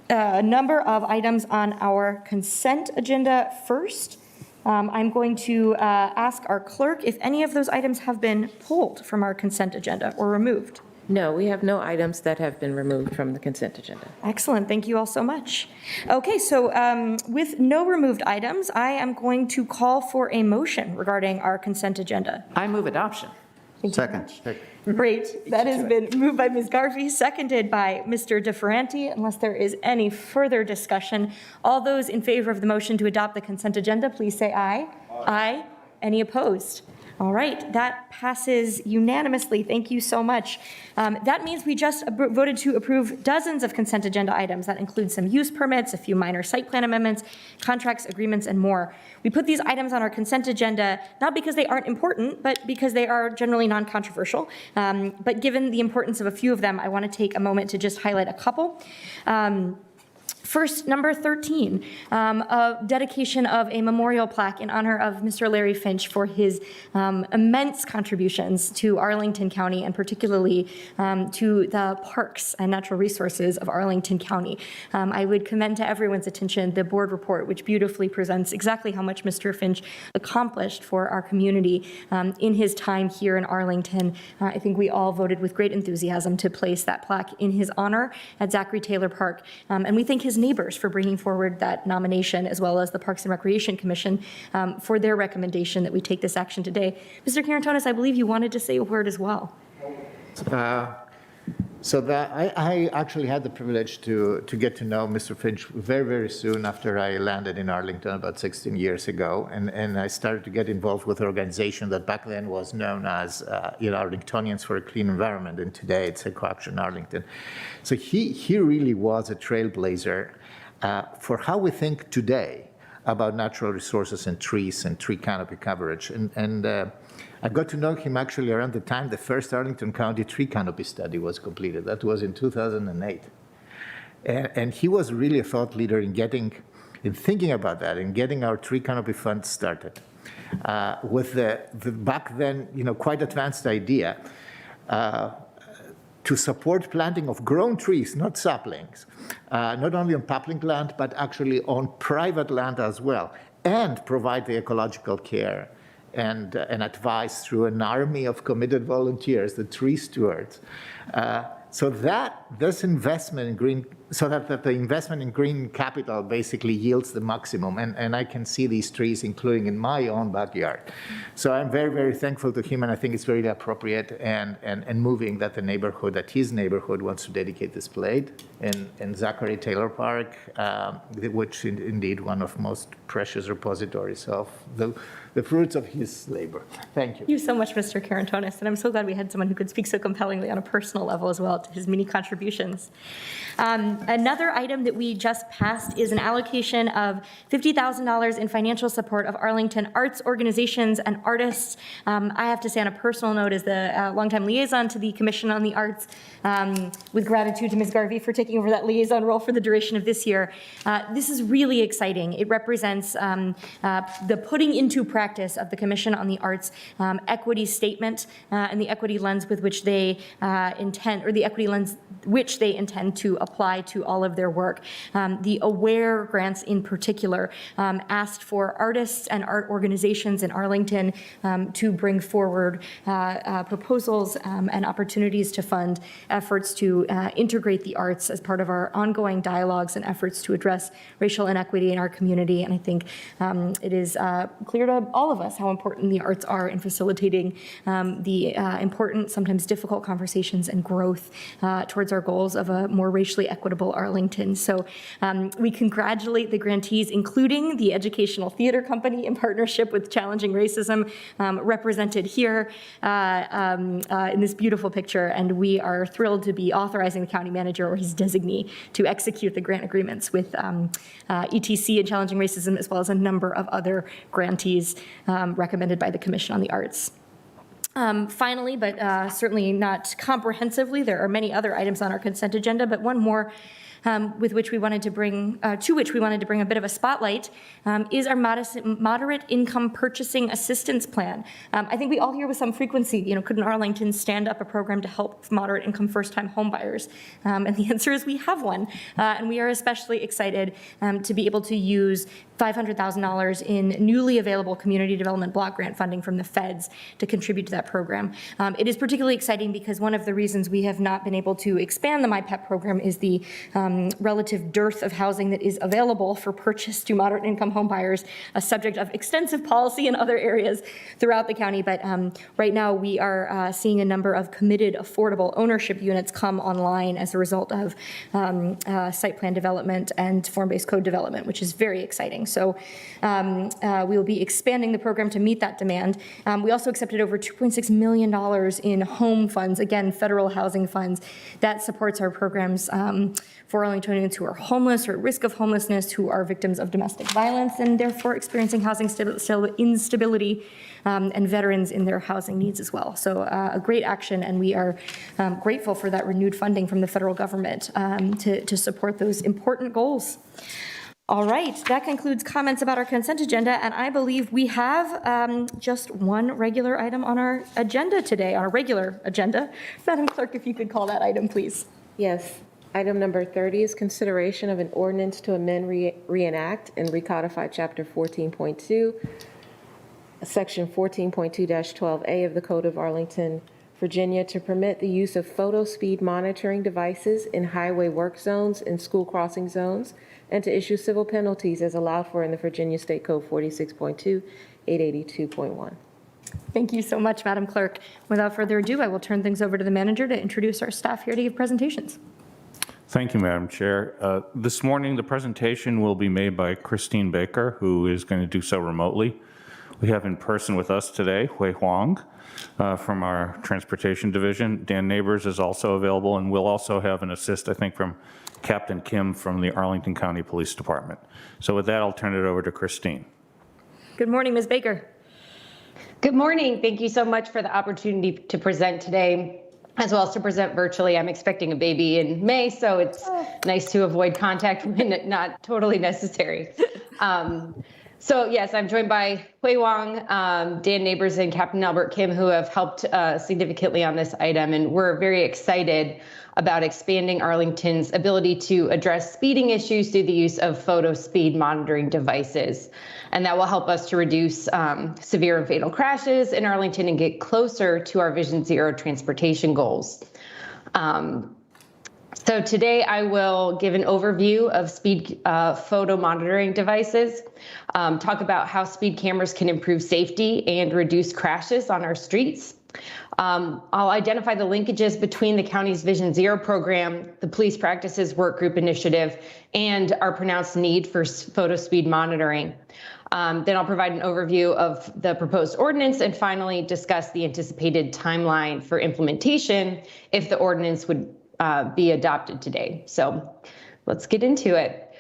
a number of items on our consent agenda first. I'm going to ask our clerk if any of those items have been pulled from our consent agenda or removed. No, we have no items that have been removed from the consent agenda. Excellent. Thank you all so much. Okay, so with no removed items, I am going to call for a motion regarding our consent agenda. I move adoption. Second. Great. That has been moved by Ms. Garvey, seconded by Mr. DeFerranti. Unless there is any further discussion, all those in favor of the motion to adopt the consent agenda, please say aye. Aye. Any opposed? All right, that passes unanimously. Thank you so much. That means we just voted to approve dozens of consent agenda items. That includes some use permits, a few minor site plan amendments, contracts, agreements, and more. We put these items on our consent agenda not because they aren't important, but because they are generally non-controversial. But given the importance of a few of them, I want to take a moment to just highlight a couple. First, number 13, a dedication of a memorial plaque in honor of Mr. Larry Finch for his immense contributions to Arlington County, and particularly to the parks and natural resources of Arlington County. I would commend to everyone's attention the board report, which beautifully presents exactly how much Mr. Finch accomplished for our community in his time here in Arlington. I think we all voted with great enthusiasm to place that plaque in his honor at Zachary Taylor Park, and we thank his neighbors for bringing forward that nomination, as well as the Parks and Recreation Commission for their recommendation that we take this action today. Mr. Carantonis, I believe you wanted to say a word as well. So that I actually had the privilege to get to know Mr. Finch very, very soon after I landed in Arlington about 16 years ago. And I started to get involved with an organization that back then was known as Arlingtonians for a Clean Environment. And today it's EcoAction Arlington. So he really was a trailblazer for how we think today about natural resources and trees and tree canopy coverage. And I got to know him actually around the time the first Arlington County tree canopy study was completed. That was in 2008. And he was really a thought leader in thinking about that and getting our tree canopy fund started. With the back then, quite advanced idea to support planting of grown trees, not saplings, not only on public land, but actually on private land as well, and provide the ecological care and advice through an army of committed volunteers, the tree stewards. so that this investment in green, so that the investment in green capital basically yields the maximum. And I can see these trees, including in my own backyard. So I'm very, very thankful to him, and I think it's very appropriate and moving that his neighborhood wants to dedicate this blade in Zachary Taylor Park, which is indeed one of most precious repositories of the fruits of his labor. Thank you. Thank you so much, Mr. Karantonis, and I'm so glad we had someone who could speak so compellingly on a personal level as well to his many contributions. Another item that we just passed is an allocation of $50,000 in financial support of Arlington arts organizations and artists. I have to say on a personal note, as the longtime liaison to the Commission on the Arts, with gratitude to Ms. Garvey for taking over that liaison role for the duration of this year. This is really exciting. It represents the putting into practice of the Commission on the Arts equity statement and the equity lens with which they intend, or the equity lens which they intend to apply to all of their work. The AWARE grants in particular asked for artists and art organizations in Arlington to bring forward proposals and opportunities to fund efforts to integrate the arts as part of our ongoing dialogues and efforts to address racial inequity in our community. And I think it is clear to all of us how important the arts are in facilitating the important, sometimes difficult conversations and growth towards our goals of a more racially equitable Arlington. So we congratulate the grantees, including the Educational Theater Company in partnership with Challenging Racism, represented here in this beautiful picture. And we are thrilled to be authorizing the county manager or his designee to execute the grant agreements with ETC and Challenging Racism, as well as a number of other grantees recommended by the Commission on the Arts. Finally, but certainly not comprehensively, there are many other items on our consent agenda, but one more with which we wanted to bring, to which we wanted to bring a bit of a spotlight, is our moderate income purchasing assistance plan. I think we all hear with some frequency, couldn't Arlington stand up a program to help moderate income first-time home buyers? And the answer is we have one, and we are especially excited to be able to use $500,000 in newly available community development block grant funding from the feds to contribute to that program. It is particularly exciting because one of the reasons we have not been able to expand the MyPEP program is the relative dearth of housing that is available for purchase to moderate income home buyers, a subject of extensive policy in other areas throughout the county. But right now we are seeing a number of committed affordable ownership units come online as a result of site plan development and form-based code development, which is very exciting. So we will be expanding the program to meet that demand. We also accepted over $2.6 million in home funds, again, federal housing funds, that supports our programs for Arlingtonians who are homeless or at risk of homelessness, who are victims of domestic violence and therefore experiencing housing instability, and veterans in their housing needs as well. So a great action, and we are grateful for that renewed funding from the federal government to support those important goals. All right, that concludes comments about our consent agenda, and I believe we have just one regular item on our agenda today, on our regular agenda. Madam Clerk, if you could call that item, please. Yes. Item number 30 is consideration of an ordinance to amend, reenact, and recodify Chapter 14.2, Section 14.2-12A of the Code of Arlington, Virginia, to permit the use of photo speed monitoring devices in highway work zones and school crossing zones, and to issue civil penalties as allowed for in the Virginia State Code 46.2, 882.1. Thank you so much, Madam Clerk. Without further ado, I will turn things over to the manager to introduce our staff here to give presentations. Thank you, Madam Chair. This morning, the presentation will be made by Christine Baker, who is going to do so remotely. We have in person with us today Hui Huang from our Transportation Division. Dan Neighbors is also available, and we'll also have an assist, I think, from Captain Kim from the Arlington County Police Department. So with that, I'll turn it over to Christine. Good morning, Ms. Baker. Good morning. Thank you so much for the opportunity to present today, as well as to present virtually. I'm expecting a baby in May, so it's nice to avoid contact when not totally necessary. So yes, I'm joined by Hui Wang, Dan Neighbors, and Captain Albert Kim, who have helped significantly on this item. And we're very excited about expanding Arlington's ability to address speeding issues through the use of photo speed monitoring devices. And that will help us to reduce severe and fatal crashes in Arlington and get closer to our Vision Zero transportation goals. So today I will give an overview of speed photo monitoring devices, talk about how speed cameras can improve safety and reduce crashes on our streets. I'll identify the linkages between the county's Vision Zero program, the Police Practices Work Group Initiative, and our pronounced need for photo speed monitoring. Then I'll provide an overview of the proposed ordinance and finally discuss the anticipated timeline for implementation if the ordinance would be adopted today. So let's get into it.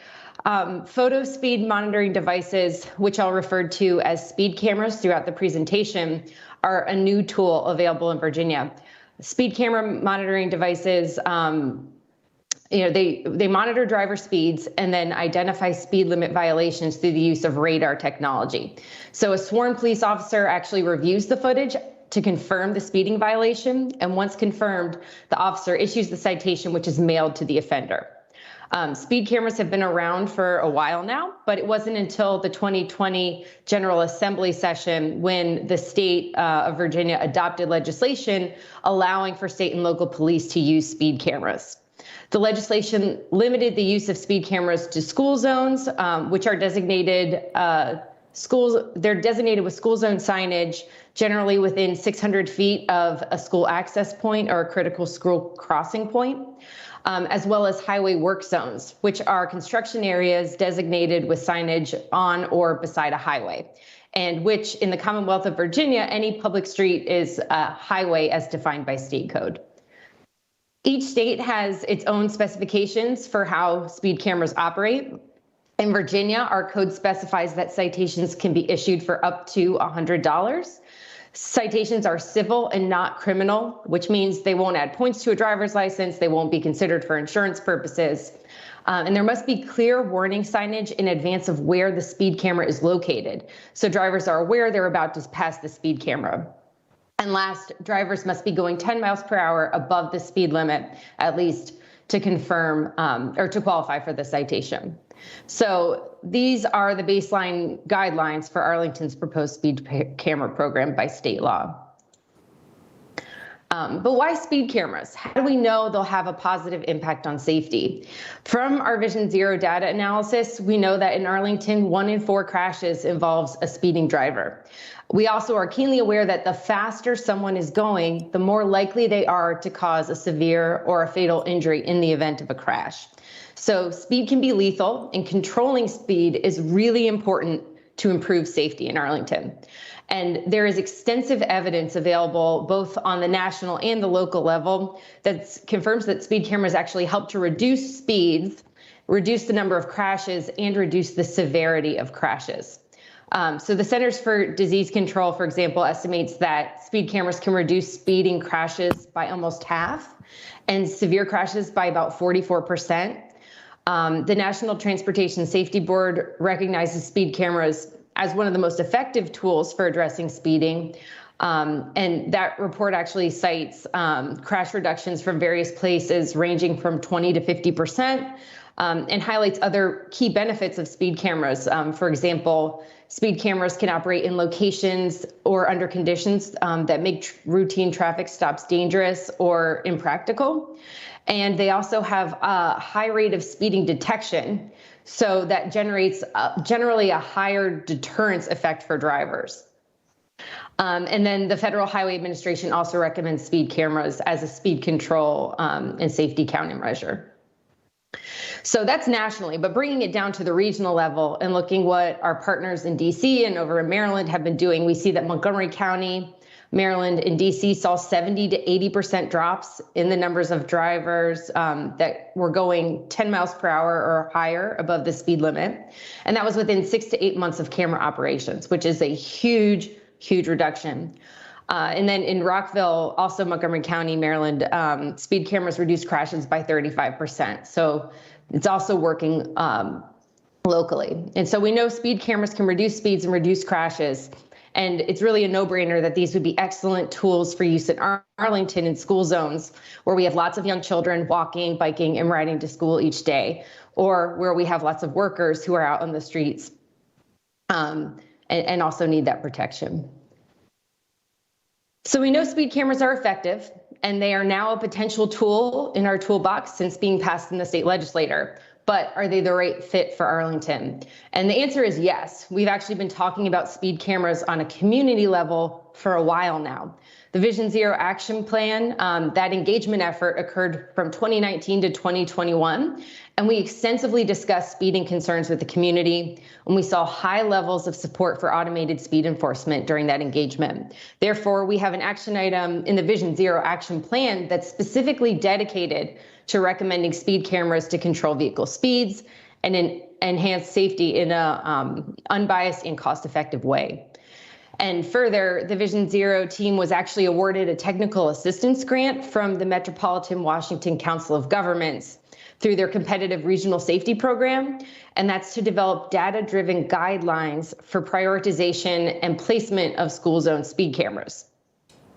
Photo speed monitoring devices, which I'll refer to as speed cameras throughout the presentation, are a new tool available in Virginia. Speed camera monitoring devices, they monitor driver speeds and then identify speed limit violations through the use of radar technology. So a sworn police officer actually reviews the footage to confirm the speeding violation, and once confirmed, the officer issues the citation, which is mailed to the offender. Speed cameras have been around for a while now, but it wasn't until the 2020 General Assembly session when the state of Virginia adopted legislation allowing for state and local police to use speed cameras. The legislation limited the use of speed cameras to school zones, which are designated they're designated with school zone signage, generally within 600 feet of a school access point or a critical school crossing point, as well as highway work zones, which are construction areas designated with signage on or beside a highway, and which in the Commonwealth of Virginia, any public street is a highway as defined by state code. Each state has its own specifications for how speed cameras operate. In Virginia, our code specifies that citations can be issued for up to $100. Citations are civil and not criminal, which means they won't add points to a driver's license, they won't be considered for insurance purposes, and there must be clear warning signage in advance of where the speed camera is located, so drivers are aware they're about to pass the speed camera. And last, drivers must be going 10 miles per hour above the speed limit, at least, to confirm or to qualify for the citation. So these are the baseline guidelines for Arlington's proposed speed camera program by state law. But why speed cameras? How do we know they'll have a positive impact on safety? From our Vision Zero data analysis, we know that in Arlington, 1 in 4 crashes involves a speeding driver. We also are keenly aware that the faster someone is going, the more likely they are to cause a severe or a fatal injury in the event of a crash. So speed can be lethal, and controlling speed is really important to improve safety in Arlington. And there is extensive evidence available both on the national and the local level that confirms that speed cameras actually help to reduce speeds, reduce the number of crashes, and reduce the severity of crashes. So the Centers for Disease Control, for example, estimates that speed cameras can reduce speeding crashes by almost half and severe crashes by about 44%. The National Transportation Safety Board recognizes speed cameras as one of the most effective tools for addressing speeding. And that report actually cites crash reductions from various places ranging from 20 to 50%, and highlights other key benefits of speed cameras. For example, speed cameras can operate in locations or under conditions that make routine traffic stops dangerous or impractical. And they also have a high rate of speeding detection, so that generates generally a higher deterrence effect for drivers. And then the Federal Highway Administration also recommends speed cameras as a speed control and safety countermeasure. So that's nationally, but bringing it down to the regional level and looking what our partners in DC and over in Maryland have been doing, we see that Montgomery County, Maryland, and DC saw 70 to 80% drops in the numbers of drivers that were going 10 miles per hour or higher above the speed limit. And that was within 6 to 8 months of camera operations, which is a huge, huge reduction. And then in Rockville, also Montgomery County, Maryland, speed cameras reduced crashes by 35%. So it's also working locally. And so we know speed cameras can reduce speeds and reduce crashes. And it's really a no-brainer that these would be excellent tools for use in Arlington in school zones where we have lots of young children walking, biking, and riding to school each day, or where we have lots of workers who are out on the streets and also need that protection. So we know speed cameras are effective, and they are now a potential tool in our toolbox since being passed in the state legislature. But are they the right fit for Arlington? And the answer is yes. We've actually been talking about speed cameras on a community level for a while now. The Vision Zero Action Plan, that engagement effort occurred from 2019 to 2021, and we extensively discussed speeding concerns with the community, and we saw high levels of support for automated speed enforcement during that engagement. Therefore, we have an action item in the Vision Zero Action Plan that's specifically dedicated to recommending speed cameras to control vehicle speeds and enhance safety in a unbiased and cost-effective way. And further, the Vision Zero team was actually awarded a technical assistance grant from the Metropolitan Washington Council of Governments through their competitive regional safety program. And that's to develop data-driven guidelines for prioritization and placement of school zone speed cameras.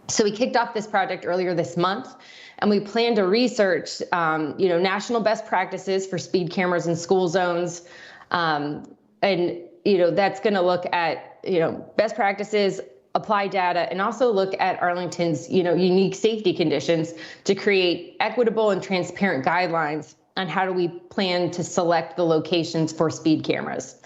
So we kicked off this project earlier this month, and we plan to research national best practices for speed cameras in school zones. And that's going to look at best practices, apply data, and also look at Arlington's unique safety conditions to create equitable and transparent guidelines on how do we plan to select the locations for speed cameras.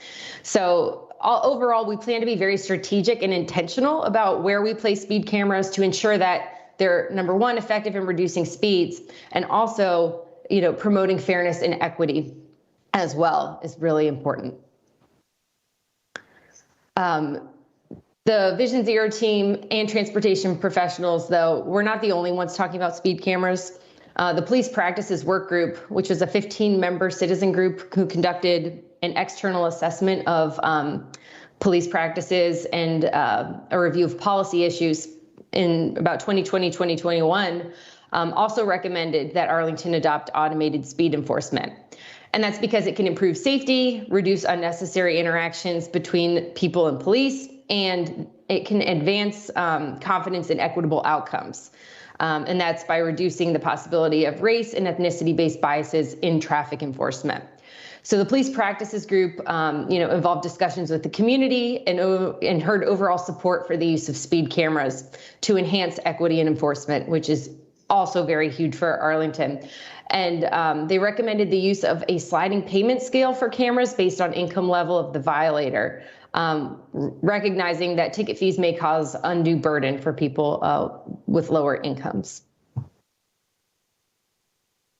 So overall, we plan to be very strategic and intentional about where we place speed cameras to ensure that they're, number one, effective in reducing speeds, and also promoting fairness and equity as well is really important. The Vision Zero team and transportation professionals, though, we're not the only ones talking about speed cameras. The Police Practices Work Group, which was a 15-member citizen group who conducted an external assessment of police practices and a review of policy issues in about 2020, 2021, also recommended that Arlington adopt automated speed enforcement. And that's because it can improve safety, reduce unnecessary interactions between people and police, and it can advance confidence in equitable outcomes. And that's by reducing the possibility of race and ethnicity-based biases in traffic enforcement. So the Police Practices Group, involved discussions with the community and heard overall support for the use of speed cameras to enhance equity and enforcement, which is also very huge for Arlington. And they recommended the use of a sliding payment scale for cameras based on income level of the violator, recognizing that ticket fees may cause undue burden for people with lower incomes.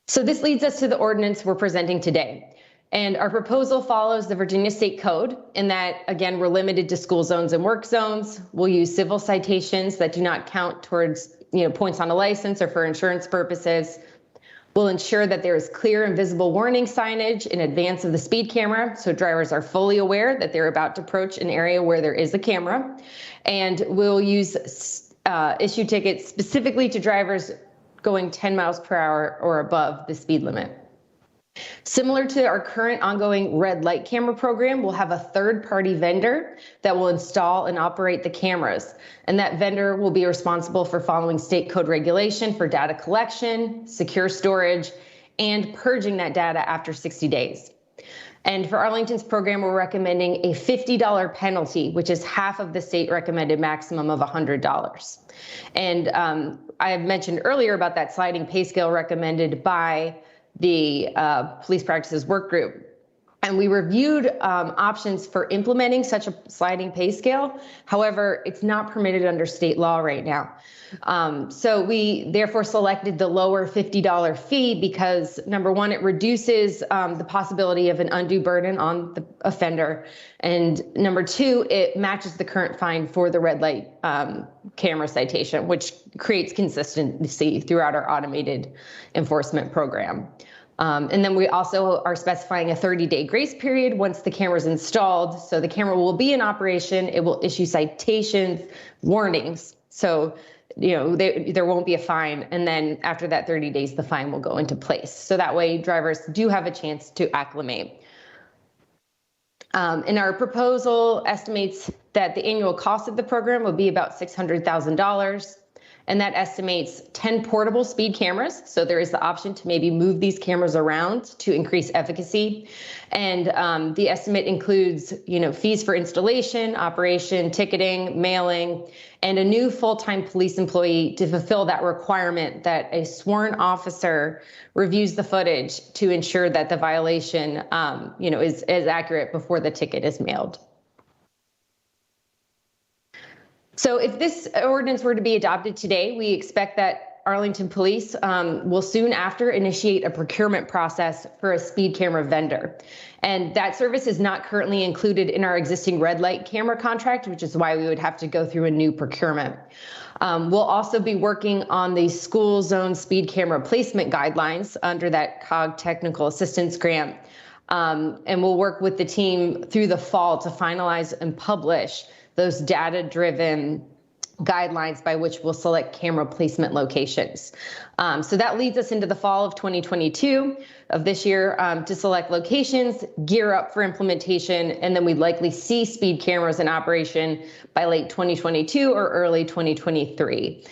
So this leads us to the ordinance we're presenting today. And our proposal follows the Virginia State Code in that, again, we're limited to school zones and work zones. We'll use civil citations that do not count towards points on a license or for insurance purposes. We'll ensure that there is clear and visible warning signage in advance of the speed camera, so drivers are fully aware that they're about to approach an area where there is a camera. And we'll use issue tickets specifically to drivers going 10 miles per hour or above the speed limit. Similar to our current ongoing red light camera program, we'll have a third-party vendor that will install and operate the cameras. And that vendor will be responsible for following state code regulation for data collection, secure storage, and purging that data after 60 days. And for Arlington's program, we're recommending a $50 penalty, which is half of the state recommended maximum of $100. And I have mentioned earlier about that sliding pay scale recommended by the Police Practices Work Group. And we reviewed options for implementing such a sliding pay scale. However, it's not permitted under state law right now. So we therefore selected the lower $50 fee because, number one, it reduces the possibility of an undue burden on the offender. And number two, it matches the current fine for the red light camera citation, which creates consistency throughout our automated enforcement program. And then we also are specifying a 30-day grace period once the camera is installed. So the camera will be in operation. It will issue citations, warnings. So, there won't be a fine. And then after that 30 days, the fine will go into place. So that way drivers do have a chance to acclimate. And our proposal estimates that the annual cost of the program will be about $600,000. and that estimates 10 portable speed cameras. So there is the option to maybe move these cameras around to increase efficacy. And the estimate includes, fees for installation, operation, ticketing, mailing, and a new full-time police employee to fulfill that requirement that a sworn officer reviews the footage to ensure that the violation, is accurate before the ticket is mailed. So if this ordinance were to be adopted today, we expect that Arlington Police will soon after initiate a procurement process for a speed camera vendor. And that service is not currently included in our existing red light camera contract, which is why we would have to go through a new procurement. We'll also be working on the school zone speed camera placement guidelines under that COG technical assistance grant. And we'll work with the team through the fall to finalize and publish those data-driven guidelines by which we'll select camera placement locations. So that leads us into the fall of 2022 of this year to select locations, gear up for implementation, and then we'd likely see speed cameras in operation by late 2022 or early 2023.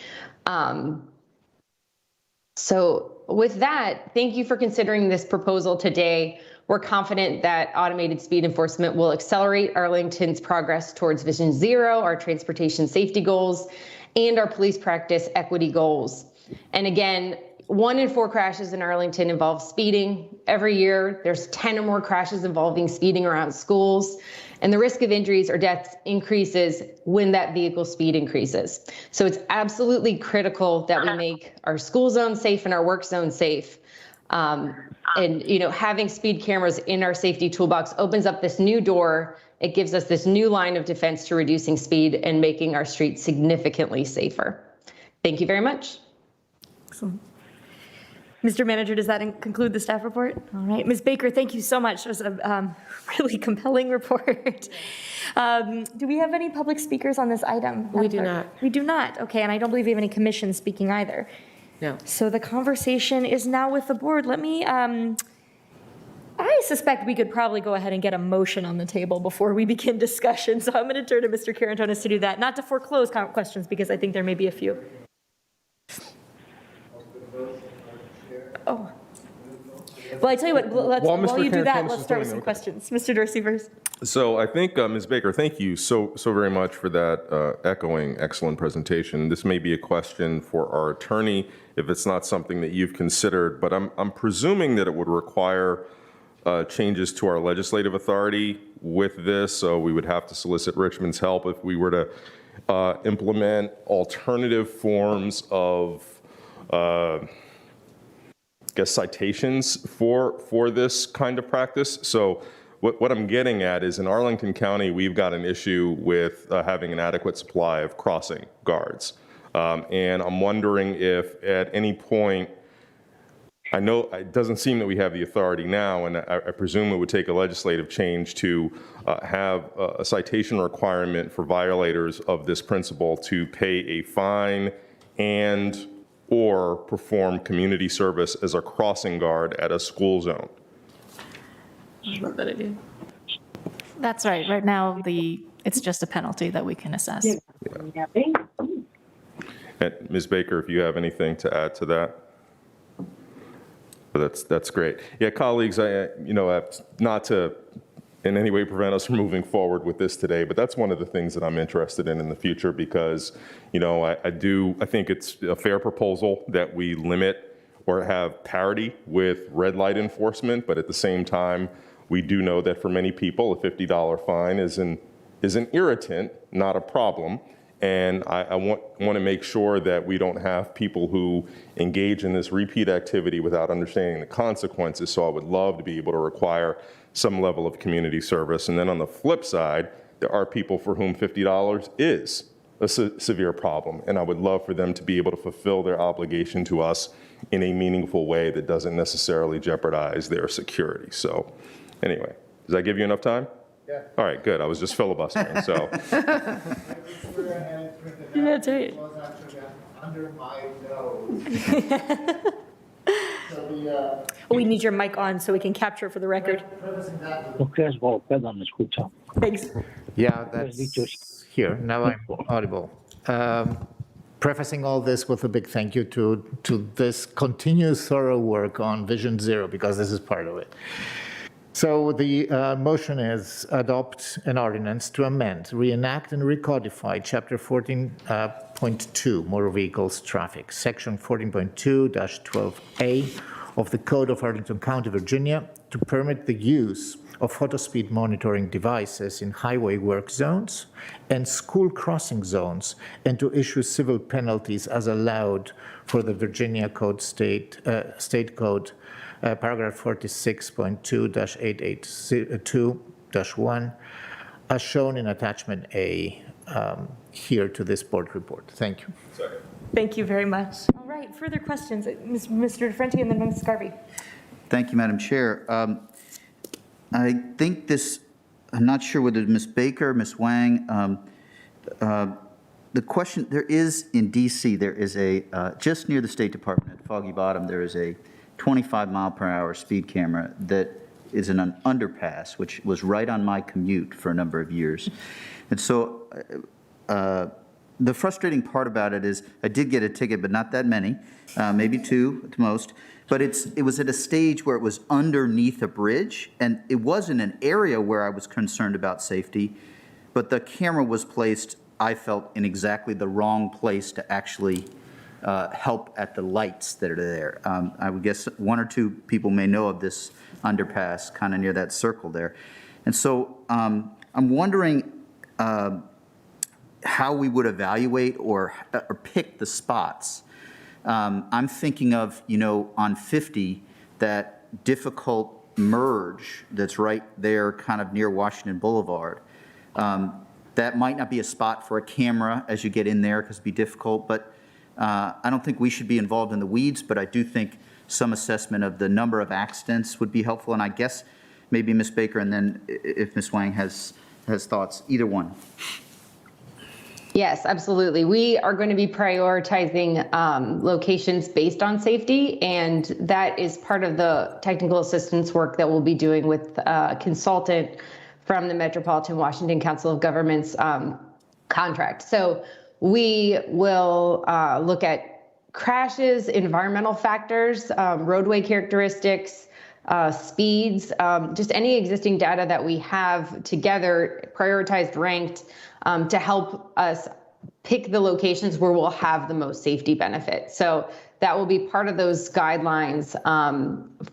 So with that, thank you for considering this proposal today. We're confident that automated speed enforcement will accelerate Arlington's progress towards Vision Zero, our transportation safety goals, and our police practice equity goals. And again, 1 in 4 crashes in Arlington involve speeding. Every year, there's 10 or more crashes involving speeding around schools. And the risk of injuries or deaths increases when that vehicle speed increases. So it's absolutely critical that we make our school zone safe and our work zone safe. And having speed cameras in our safety toolbox opens up this new door. It gives us this new line of defense to reducing speed and making our streets significantly safer. Thank you very much. Excellent. Mr. Manager, does that conclude the staff report? All right, Ms. Baker, thank you so much. It was a really compelling report. Do we have any public speakers on this item? We do not. We do not. Okay, and I don't believe we have any commissions speaking either. No. So the conversation is now with the board. Let me, I suspect we could probably go ahead and get a motion on the table before we begin discussion. So I'm going to turn to Mr. Carantonis to do that, not to foreclose questions because I think there may be a few. Oh. Well, I tell you what, while you do that, let's start with some questions. Mr. Dorsey first. So I think, Ms. Baker, thank you so very much for that echoing excellent presentation. This may be a question for our attorney if it's not something that you've considered, but I'm presuming that it would require changes to our legislative authority with this. So we would have to solicit Richmond's help if we were to implement alternative forms of citations for this kind of practice. So what I'm getting at is in Arlington County, we've got an issue with having an adequate supply of crossing guards. And I'm wondering if at any point, I know it doesn't seem that we have the authority now, and I presume it would take a legislative change to have a citation requirement for violators of this principle to pay a fine and or perform community service as a crossing guard at a school zone. I love that idea. That's right. Right now, it's just a penalty that we can assess. Yeah. And Ms. Baker, if you have anything to add to that. But that's great. Yeah, colleagues, not to in any way prevent us from moving forward with this today, but that's one of the things that I'm interested in the future because, I think it's a fair proposal that we limit or have parity with red light enforcement, but at the same time, we do know that for many people, a $50 fine is an irritant, not a problem. And I want to make sure that we don't have people who engage in this repeat activity without understanding the consequences. So I would love to be able to require some level of community service. And then on the flip side, there are people for whom $50 is a severe problem. And I would love for them to be able to fulfill their obligation to us in a meaningful way that doesn't necessarily jeopardize their security. So anyway, does that give you enough time? Yeah. All right, good. I was just filibustering, so. That's right. Under my nose. We need your mic on so we can capture it for the record. Thanks. Yeah, that's here. Now I'm audible. prefacing all this with a big thank you to this continuous thorough work on Vision Zero, because this is part of it. So the motion is adopt an ordinance to amend, reenact, and recodify Chapter 14.2, Motor Vehicles Traffic, Section 14.2-12A of the Code of Arlington County, Virginia, to permit the use of photo speed monitoring devices in highway work zones and school crossing zones, and to issue civil penalties as allowed for the Virginia Code State Code, paragraph 46.2-882-1, as shown in attachment A here to this board report. Thank you. Thank you very much. All right, further questions? Mr. DeFrenti and then Ms. Garvey. Thank you, Madam Chair. I think this, I'm not sure whether Ms. Baker, Ms. Wang, the question, there is in DC, there is a, just near the State Department at Foggy Bottom, there is a 25-mile-per-hour speed camera that is in an underpass, which was right on my commute for a number of years. And so the frustrating part about it is I did get a ticket, but not that many, maybe 2 at the most. But it was at a stage where it was underneath a bridge, and it was in an area where I was concerned about safety, but the camera was placed, I felt, in exactly the wrong place to actually help at the lights that are there. I would guess 1 or 2 people may know of this underpass kind of near that circle there. And so I'm wondering how we would evaluate or pick the spots. I'm thinking of, on 50, that difficult merge that's right there kind of near Washington Boulevard. That might not be a spot for a camera as you get in there because it'd be difficult, but I don't think we should be involved in the weeds, but I do think some assessment of the number of accidents would be helpful. And I guess maybe Ms. Baker, and then if Ms. Wang has thoughts, either one. Yes, absolutely. We are going to be prioritizing locations based on safety, and that is part of the technical assistance work that we'll be doing with a consultant from the Metropolitan Washington Council of Governments contract. So we will look at crashes, environmental factors, roadway characteristics, speeds, just any existing data that we have together, prioritized, ranked, to help us pick the locations where we'll have the most safety benefit. So that will be part of those guidelines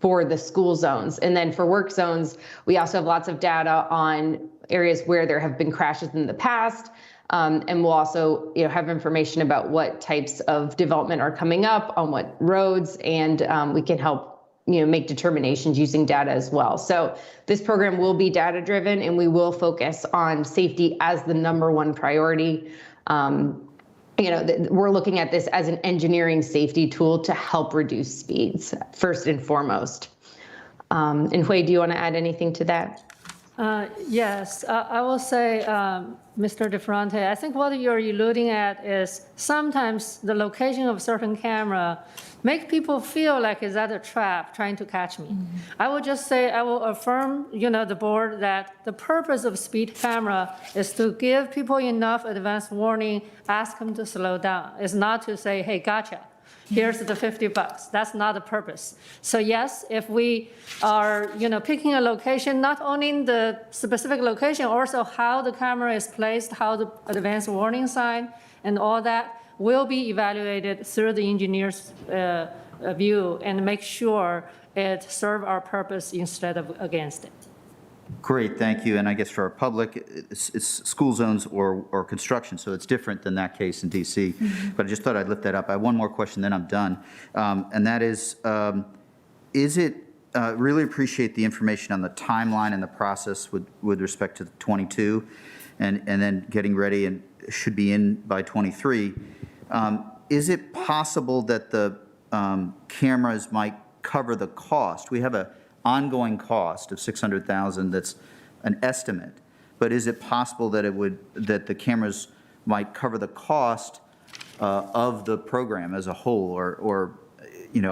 for the school zones. And then for work zones, we also have lots of data on areas where there have been crashes in the past. And we'll also have information about what types of development are coming up on what roads, and we can help make determinations using data as well. So this program will be data driven, and we will focus on safety as the number 1 priority. We're looking at this as an engineering safety tool to help reduce speeds first and foremost. And Hui, do you want to add anything to that? Yes, I will say, Mr. DeFrenti, I think what you're alluding at is sometimes the location of certain camera make people feel like is that a trap trying to catch me. I will just say, I will affirm, the board that the purpose of speed camera is to give people enough advance warning, ask them to slow down. It's not to say, hey, gotcha. Here's the $50. That's not the purpose. So yes, if we are, picking a location, not only in the specific location, also how the camera is placed, how the advanced warning sign and all that will be evaluated through the engineer's view and make sure it serves our purpose instead of against it. Great, thank you. And I guess for our public, it's school zones or construction, so it's different than that case in DC. But I just thought I'd lift that up. I have one more question, then I'm done. And that is it, really appreciate the information on the timeline and the process with respect to the 22 and then getting ready and should be in by 23. Is it possible that the cameras might cover the cost? We have an ongoing cost of $600,000 that's an estimate, but is it possible that that the cameras might cover the cost of the program as a whole, or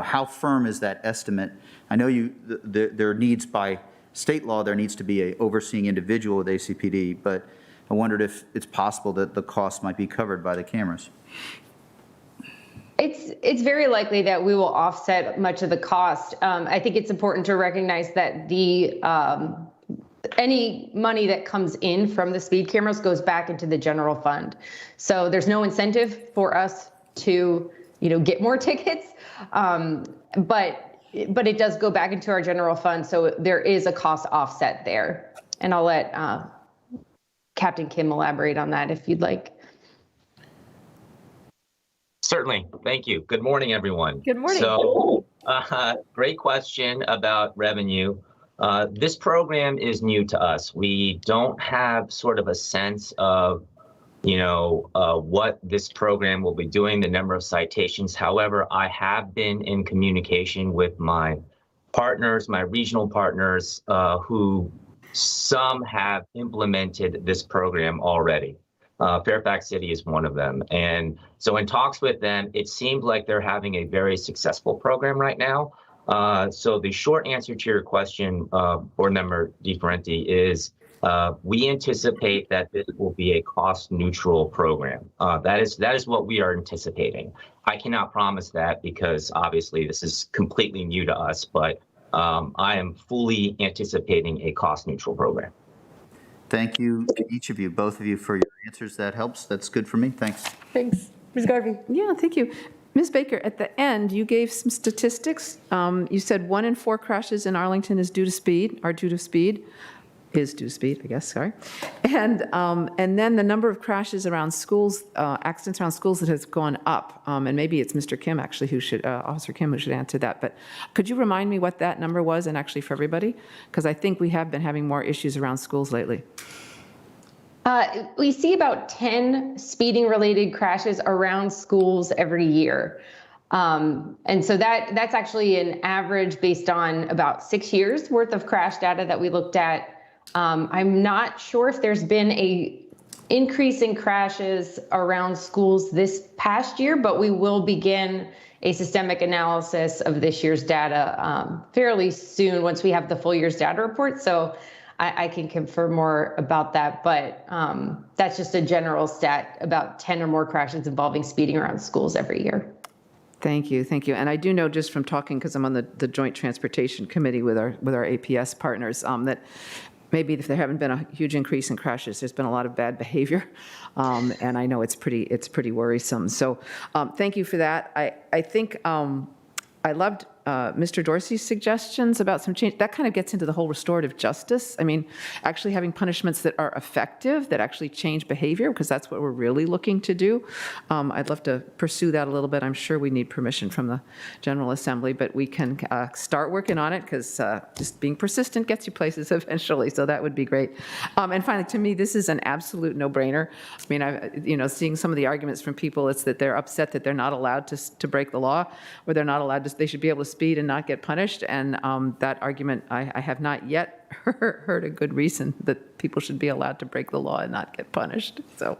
how firm is that estimate? I know there needs by state law there needs to be an overseeing individual with ACPD, but I wondered if it's possible that the cost might be covered by the cameras. It's very likely that we will offset much of the cost. I think it's important to recognize that the any money that comes in from the speed cameras goes back into the general fund. So there's no incentive for us to, get more tickets, but it does go back into our general fund. So there is a cost offset there, and I'll let Captain Kim elaborate on that if you'd like. Certainly. Thank you. Good morning, everyone. Good morning. So, great question about revenue. This program is new to us. We don't have sort of a sense of, what this program will be doing, the number of citations. However, I have been in communication with my partners, my regional partners, who some have implemented this program already. Fairfax City is one of them. And so in talks with them, it seemed like they're having a very successful program right now. So the short answer to your question, Board Member DeFerenti, is we anticipate that this will be a cost-neutral program. That is what we are anticipating. I cannot promise that because obviously this is completely new to us, but I am fully anticipating a cost-neutral program. Thank you, each of you, both of you, for your answers. That helps. That's good for me. Thanks. Thanks. Ms. Garvey. Yeah, thank you. Ms. Baker, at the end, you gave some statistics. You said 1 in 4 crashes in Arlington is due to speed, I guess, sorry. And then the number of crashes around schools, accidents around schools that has gone up. And maybe it's Mr. Kim, actually, Officer Kim, who should answer that. But could you remind me what that number was, and actually for everybody? Because I think we have been having more issues around schools lately. We see about 10 speeding-related crashes around schools every year. And so that's actually an average based on about 6 years worth of crash data that we looked at. I'm not sure if there's been a increase in crashes around schools this past year, but we will begin a systemic analysis of this year's data fairly soon once we have the full year's data report. So I can confirm more about that, but that's just a general stat, about 10 or more crashes involving speeding around schools every year. Thank you, thank you. And I do know just from talking, because I'm on the Joint Transportation Committee with our APS partners, that maybe if there haven't been a huge increase in crashes, there's been a lot of bad behavior, and I know it's pretty worrisome. So thank you for that. I think I loved Mr. Dorsey's suggestions about some change. That kind of gets into the whole restorative justice. I mean, actually having punishments that are effective, that actually change behavior, because that's what we're really looking to do. I'd love to pursue that a little bit. I'm sure we need permission from the General Assembly, but we can start working on it, because just being persistent gets you places eventually, so that would be great. And finally, to me, this is an absolute no-brainer. I mean, seeing some of the arguments from people, it's that they're upset that they're not allowed to break the law, or they're not allowed to, they should be able to speed and not get punished. And that argument, I have not yet heard a good reason that people should be allowed to break the law and not get punished. So,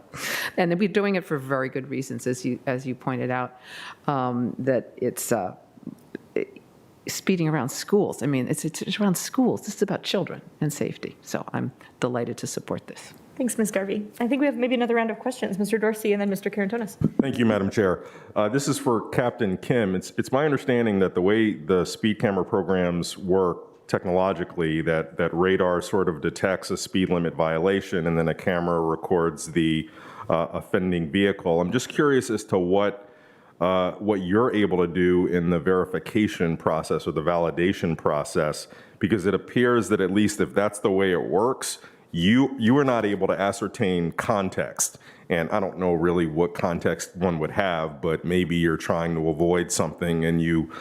and we're doing it for very good reasons, as you pointed out, that it's speeding around schools. I mean, it's around schools. This is about children and safety. So I'm delighted to support this. Thanks, Ms. Garvey. I think we have maybe another round of questions. Mr. Dorsey and then Mr. Carantonis. Thank you, Madam Chair. This is for Captain Kim. It's my understanding that the way the speed camera programs work technologically, that radar sort of detects a speed limit violation and then a camera records the offending vehicle. I'm just curious as to what you're able to do in the verification process or the validation process, because it appears that at least if that's the way it works, you are not able to ascertain context. And I don't know really what context one would have, but maybe you're trying to avoid something and you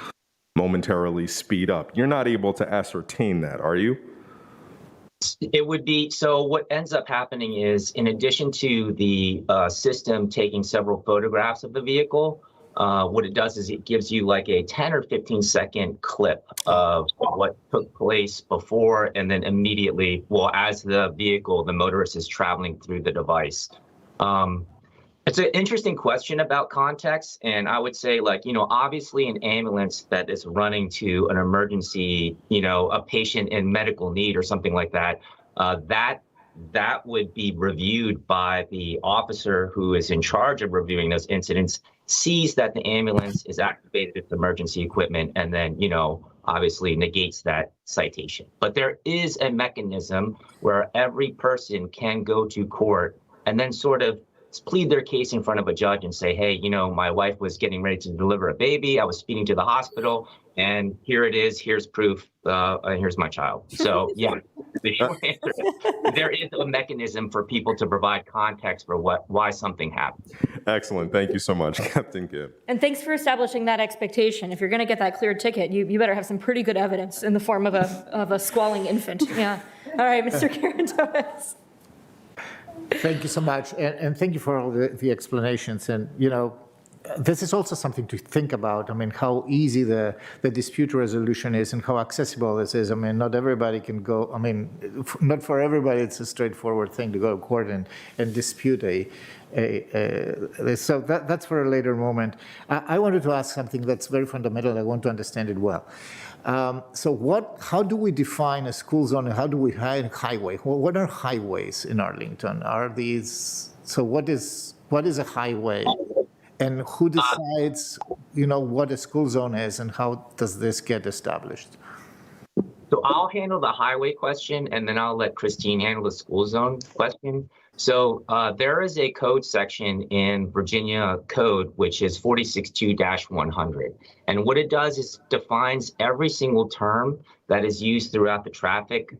momentarily speed up. You're not able to ascertain that, are you? It would be, so what ends up happening is, in addition to the system taking several photographs of the vehicle, what it does is it gives you like a 10 or 15 second clip of what took place before and then immediately, well, as the motorist is traveling through the device. It's an interesting question about context. And I would say, obviously an ambulance that is running to an emergency, a patient in medical need or something like that, that would be reviewed by the officer who is in charge of reviewing those incidents. sees that the ambulance is activated with emergency equipment and then, obviously negates that citation. But there is a mechanism where every person can go to court and then sort of plead their case in front of a judge and say, hey, my wife was getting ready to deliver a baby. I was speeding to the hospital, and here it is. Here's proof. And here's my child. So, yeah, the short answer is there is a mechanism for people to provide context for why something happened. Excellent. Thank you so much, Captain Gibb. And thanks for establishing that expectation. If you're going to get that cleared ticket, you better have some pretty good evidence in the form of a squalling infant. Yeah. All right, Mr. Karantonis. Thank you so much, and thank you for all the explanations. And this is also something to think about. I mean, how easy the dispute resolution is and how accessible this is. I mean, not everybody can go. I mean, not for everybody it's a straightforward thing to go to court and dispute so that's for a later moment. I wanted to ask something that's very fundamental. I want to understand it well. How do we define a school zone and how do we define a highway? What are highways in Arlington? What is a highway? And who decides, what a school zone is and how does this get established? So I'll handle the highway question, and then I'll let Christine handle the school zone question. So there is a code section in Virginia code, which is 462-100. And what it does is defines every single term that is used throughout the traffic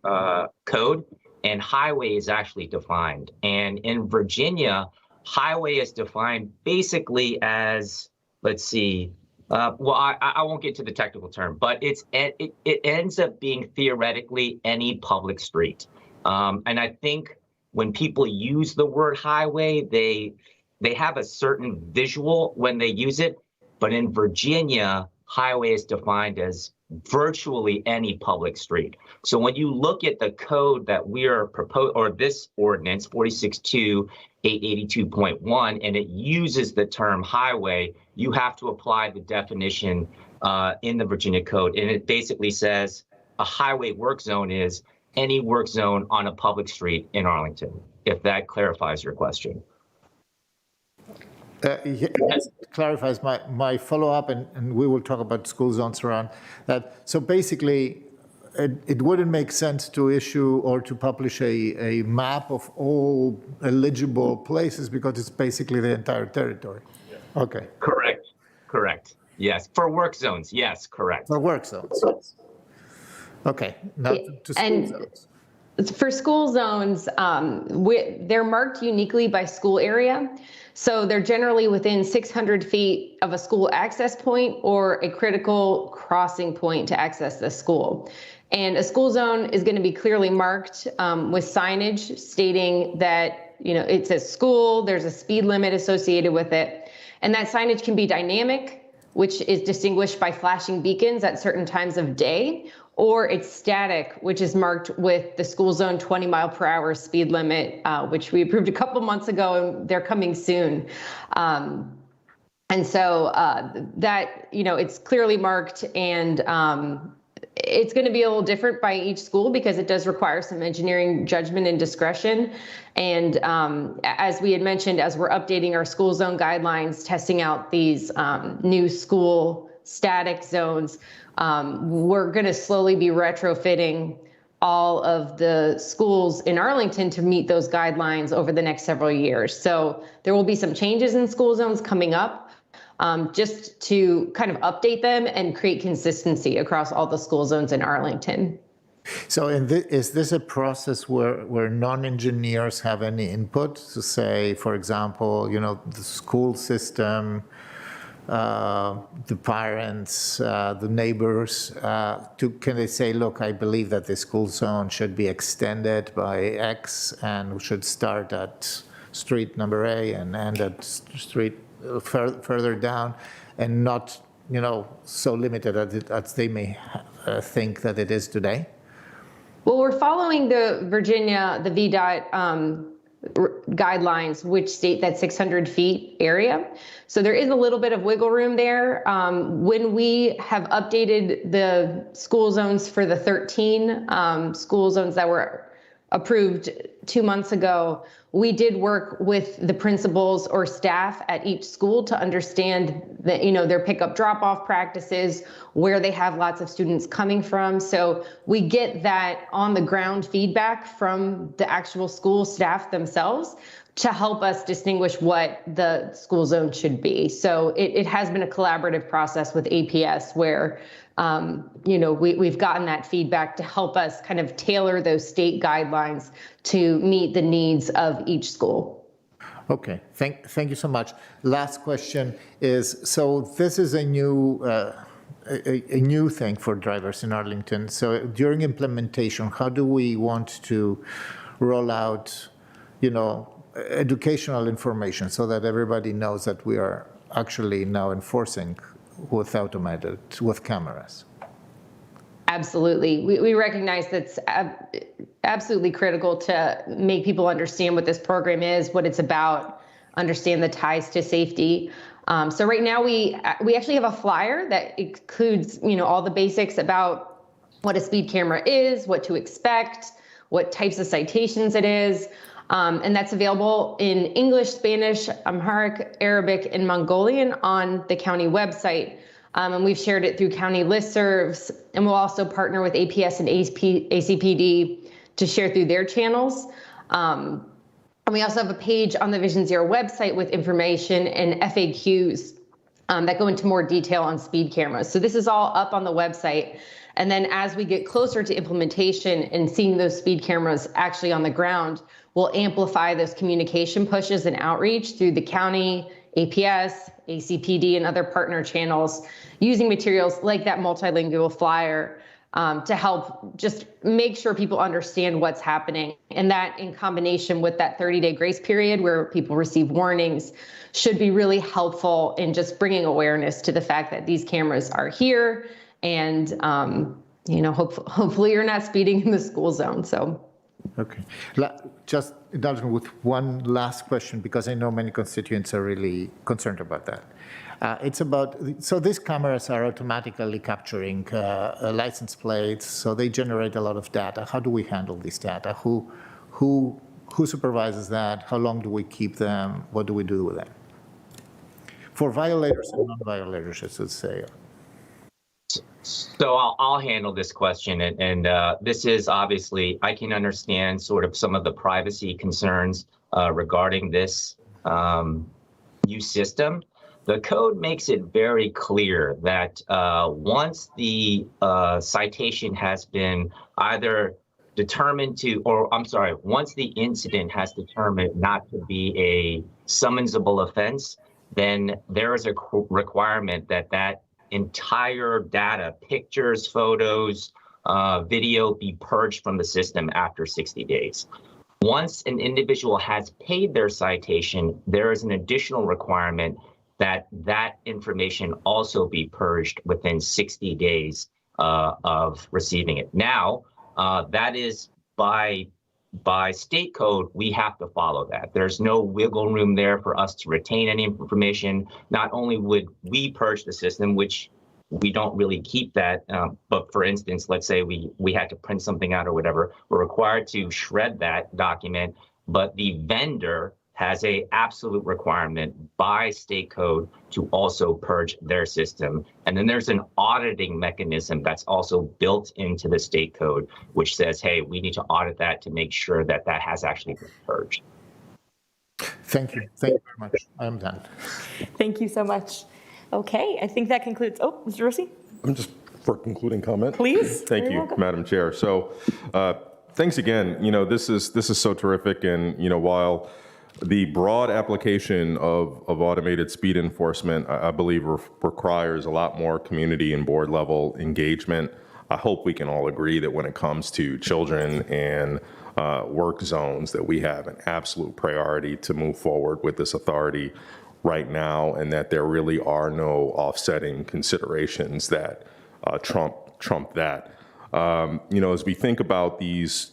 code, and highway is actually defined. And in Virginia, highway is defined basically as, let's see, I won't get to the technical term, but it ends up being theoretically any public street. And I think when people use the word highway, they have a certain visual when they use it. But in Virginia, highway is defined as virtually any public street. So when you look at the code that we are proposing, or this ordinance, 462-882.1, and it uses the term highway, you have to apply the definition in the Virginia code. And it basically says a highway work zone is any work zone on a public street in Arlington, if that clarifies your question. Yes, it clarifies my follow-up, and we will talk about school zones around that. So basically, it wouldn't make sense to issue or to publish a map of all eligible places because it's basically the entire territory. Yeah. Okay. Correct. Yes. For work zones. Yes, correct. For work zones. Okay. Now to school zones. For school zones, they're marked uniquely by school area. So they're generally within 600 feet of a school access point or a critical crossing point to access the school. And a school zone is going to be clearly marked with signage stating that, it's a school, there's a speed limit associated with it. And that signage can be dynamic, which is distinguished by flashing beacons at certain times of day, or it's static, which is marked with the school zone 20-mile-per-hour speed limit, which we approved a couple months ago, and they're coming soon. And so that, it's clearly marked, and it's going to be a little different by each school because it does require some engineering judgment and discretion. And as we had mentioned, as we're updating our school zone guidelines, testing out these new school static zones, we're going to slowly be retrofitting all of the schools in Arlington to meet those guidelines over the next several years. So there will be some changes in school zones coming up, just to kind of update them and create consistency across all the school zones in Arlington. So is this a process where non-engineers have any input to say, for example, the school system, the parents, the neighbors, can they say, look, I believe that the school zone should be extended by X and should start at street number A and end at street further down, and not, so limited as they may think that it is today? Well, we're following the Virginia, the VDOT guidelines, which state that 600 feet area. So there is a little bit of wiggle room there. When we have updated the school zones for the 13 school zones that were approved 2 months ago, we did work with the principals or staff at each school to understand that, their pickup drop-off practices, where they have lots of students coming from. So we get that on the ground feedback from the actual school staff themselves to help us distinguish what the school zone should be. So it has been a collaborative process with APS where we've gotten that feedback to help us kind of tailor those state guidelines to meet the needs of each school. Okay, thank you so much. Last question is, so this is a new thing for drivers in Arlington. So during implementation, how do we want to roll out, educational information so that everybody knows that we are actually now enforcing with cameras? Absolutely. We recognize that's absolutely critical to make people understand what this program is, what it's about, understand the ties to safety. So right now we actually have a flyer that includes, all the basics about what a speed camera is, what to expect, what types of citations it is. And that's available in English, Spanish, Amharic, Arabic, and Mongolian on the county website. And we've shared it through county listservs, and we'll also partner with APS and ACPD to share through their channels. And we also have a page on the Vision Zero website with information and FAQs that go into more detail on speed cameras. So this is all up on the website. And then as we get closer to implementation and seeing those speed cameras actually on the ground, we'll amplify those communication pushes and outreach through the county, APS, ACPD, and other partner channels using materials like that multilingual flyer to help just make sure people understand what's happening. And that in combination with that 30-day grace period where people receive warnings should be really helpful in just bringing awareness to the fact that these cameras are here and, hopefully you're not speeding in the school zone. So. Okay. Just indulge me with one last question, because I know many constituents are really concerned about that. It's about, so these cameras are automatically capturing license plates, so they generate a lot of data. How do we handle this data? Who supervises that? How long do we keep them? What do we do with them? For violators and non-violators, I should say. So I'll handle this question, and this is obviously, I can understand sort of some of the privacy concerns regarding this new system. The code makes it very clear that once the citation has been either determined to, once the incident has determined not to be a summonsable offense, then there is a requirement that entire data, pictures, photos, video be purged from the system after 60 days. Once an individual has paid their citation, there is an additional requirement that information also be purged within 60 days of receiving it. Now, that is by state code, we have to follow that. There's no wiggle room there for us to retain any information. Not only would we purge the system, which we don't really keep that, but for instance, let's say we had to print something out or whatever, we're required to shred that document, but the vendor has a absolute requirement by state code to also purge their system. And then there's an auditing mechanism that's also built into the state code, which says, hey, we need to audit that to make sure that that has actually been purged. Thank you. Thank you very much. I'm done. Thank you so much. Okay, I think that concludes. Oh, Mr. Rossi? I'm just for concluding comment. Please. Thank you, Madam Chair. So thanks again. This is so terrific. And, while the broad application of automated speed enforcement, I believe, requires a lot more community and board level engagement. I hope we can all agree that when it comes to children and work zones, that we have an absolute priority to move forward with this authority right now, and that there really are no offsetting considerations that trump that. As we think about this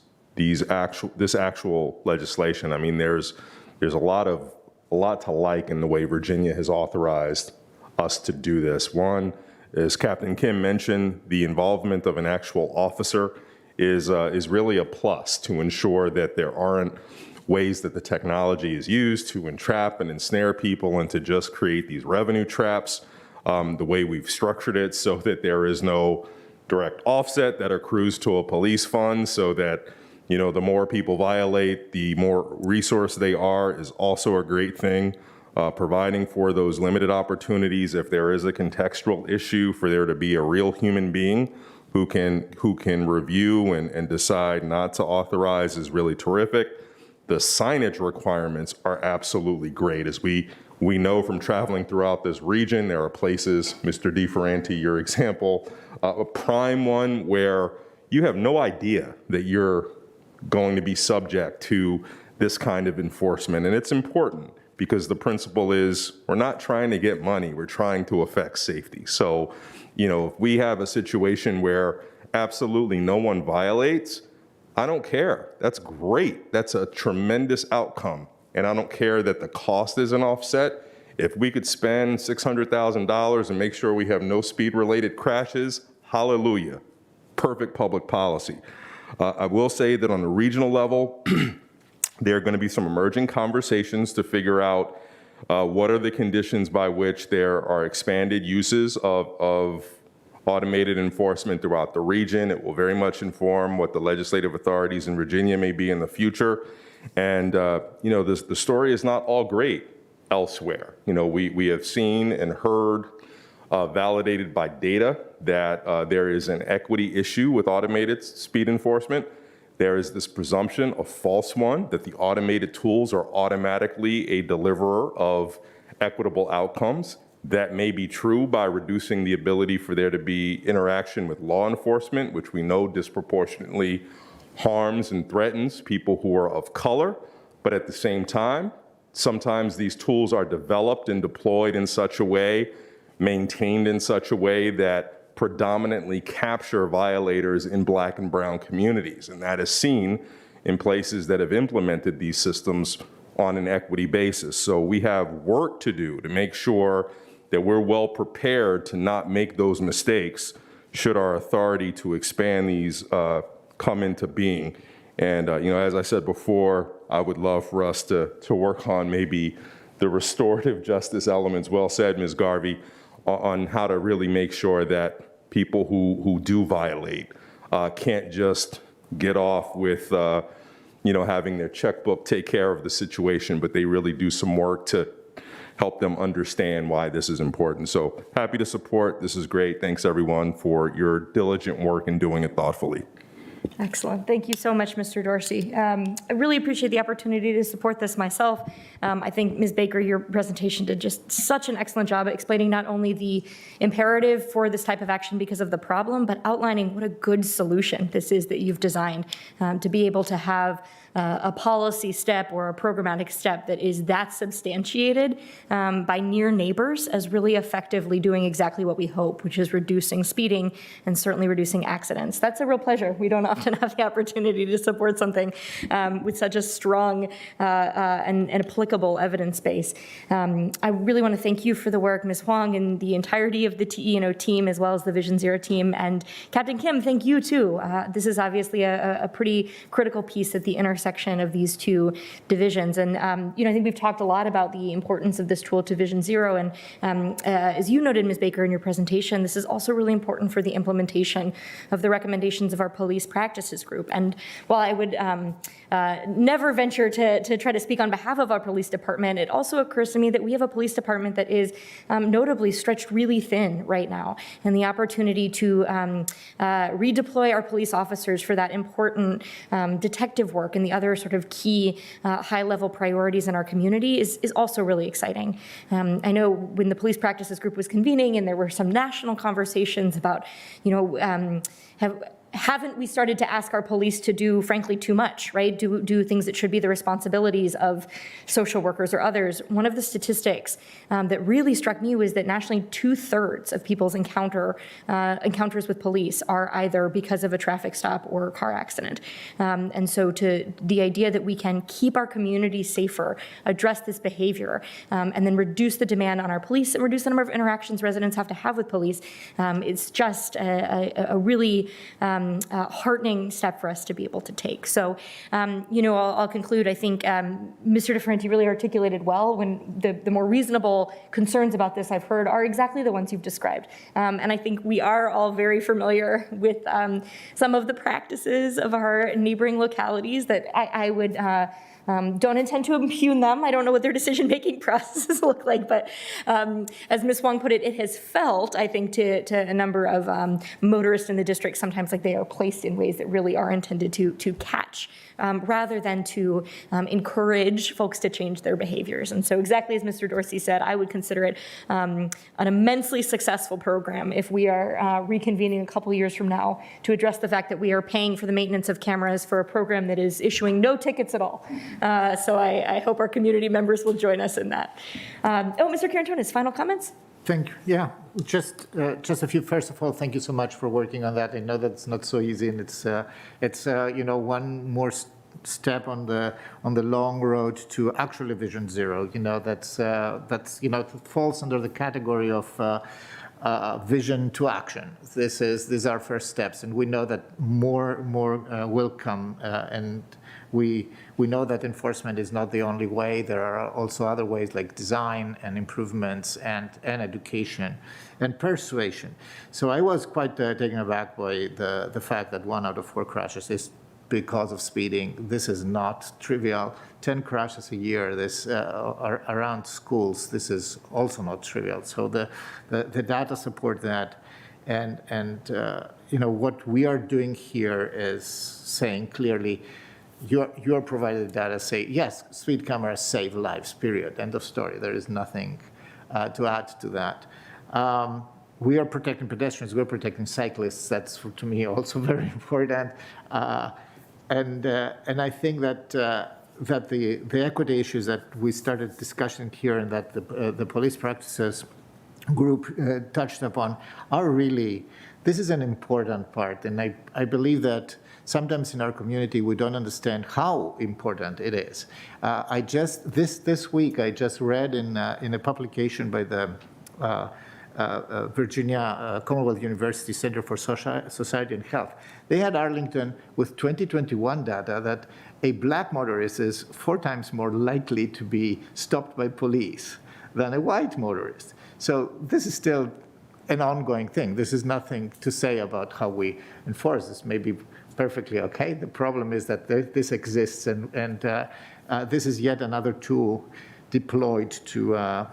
actual legislation, I mean, there's a lot to like in the way Virginia has authorized us to do this. One, as Captain Kim mentioned, the involvement of an actual officer is really a plus to ensure that there aren't ways that the technology is used to entrap and ensnare people and to just create these revenue traps, the way we've structured it so that there is no direct offset that accrues to a police fund, so that, you know, the more people violate, the more resource they are, is also a great thing. Providing for those limited opportunities, if there is a contextual issue, for there to be a real human being who can review and decide not to authorize, is really terrific. The signage requirements are absolutely great. As we know from traveling throughout this region, there are places, Mr. DeFerranti, your example, a prime one, where you have no idea that you're going to be subject to this kind of enforcement. And it's important because the principle is we're not trying to get money, we're trying to affect safety. So, you know, if we have a situation where absolutely no one violates, I don't care. That's great. That's a tremendous outcome. And I don't care that the cost isn't offset. If we could spend $600,000 and make sure we have no speed-related crashes, hallelujah. Perfect public policy. I will say that on the regional level, there are going to be some emerging conversations to figure out what are the conditions by which there are expanded uses of automated enforcement throughout the region. It will very much inform what the legislative authorities in Virginia may be in the future. And, you know, the story is not all great elsewhere. You know, we have seen and heard validated by data that there is an equity issue with automated speed enforcement. There is this presumption, a false one, that the automated tools are automatically a deliverer of equitable outcomes. That may be true by reducing the ability for there to be interaction with law enforcement, which we know disproportionately harms and threatens people who are of color. But at the same time, sometimes these tools are developed and deployed in such a way, maintained in such a way, that predominantly capture violators in Black and brown communities. And that is seen in places that have implemented these systems on an equity basis. So we have work to do to make sure that we're well prepared to not make those mistakes should our authority to expand these come into being. And you know, as I said before, I would love for us to work on maybe the restorative justice elements, well said, Ms. Garvey, on how to really make sure that people who do violate can't just get off with you know, having their checkbook take care of the situation, but they really do some work to help them understand why this is important. So happy to support. This is great. Thanks everyone for your diligent work and doing it thoughtfully. Excellent. Thank you so much, Mr. Dorsey. I really appreciate the opportunity to support this myself. I think, Ms. Baker, your presentation did just such an excellent job at explaining not only the imperative for this type of action because of the problem, but outlining what a good solution this is that you've designed to be able to have a policy step or a programmatic step that is that substantiated by near neighbors as really effectively doing exactly what we hope, which is reducing speeding and certainly reducing accidents. That's a real pleasure. We don't often have the opportunity to support something with such a strong and applicable evidence base. I really want to thank you for the work, Ms. Huang, and the entirety of the TE&O team, as well as the Vision Zero team. And Captain Kim, thank you too. This is obviously a pretty critical piece at the intersection of these two divisions. And, you know, I think we've talked a lot about the importance of this tool to Vision Zero. And as you noted, Ms. Baker, in your presentation, this is also really important for the implementation of the recommendations of our police practices group. And while I would never venture to try to speak on behalf of our police department, it also occurs to me that we have a police department that is notably stretched really thin right now. And the opportunity to redeploy our police officers for that important detective work and the other sort of key high-level priorities in our community is also really exciting. I know when the police practices group was convening and there were some national conversations about, you know, haven't we started to ask our police to do, frankly, too much, right? Do things that should be the responsibilities of social workers or others. One of the statistics that really struck me was that nationally 2/3 of people's encounters with police are either because of a traffic stop or a car accident. And so to the idea that we can keep our community safer, address this behavior, and then reduce the demand on our police and reduce the number of interactions residents have to have with police, it's just a really heartening step for us to be able to take. So, I'll conclude. I think Mr. DeFerranti really articulated well when the more reasonable concerns about this I've heard are exactly the ones you've described. And I think we are all very familiar with some of the practices of our neighboring localities that I would don't intend to impugn them. I don't know what their decision-making processes look like, but as Ms. Wong put it, it has felt, I think, to a number of motorists in the district sometimes like they are placed in ways that really are intended to catch rather than to encourage folks to change their behaviors. And so exactly as Mr. Dorsey said, I would consider it an immensely successful program if we are reconvening a couple years from now to address the fact that we are paying for the maintenance of cameras for a program that is issuing no tickets at all. So I hope our community members will join us in that. Mr. Carantonis, final comments? Thank you. Yeah, just a few. First of all, thank you so much for working on that. I know that's not so easy, and it's one more step on the long road to actually Vision Zero. That's it falls under the category of vision to action. These are first steps, and we know that more will come, and we know that enforcement is not the only way. There are also other ways like design and improvements and education and persuasion. So I was quite taken aback by the fact that 1 out of 4 crashes is because of speeding. This is not trivial. 10 crashes a year are around schools. This is also not trivial. So the data support that. And what we are doing here is saying clearly, you're provided data say, yes, speed cameras save lives, period, end of story. There is nothing to add to that. We are protecting pedestrians, we're protecting cyclists. That's, to me, also very important. And I think that the equity issues that we started discussing here and that the police practices group touched upon are really, this is an important part. And I believe that sometimes in our community, we don't understand how important it is. This week, I just read in a publication by the Virginia Commonwealth University Center for Society and Health. They had Arlington with 2021 data that a black motorist is 4 times more likely to be stopped by police than a white motorist. So this is still an ongoing thing. This is nothing to say about how we enforce this. Maybe perfectly okay. The problem is that this exists, and this is yet another tool deployed to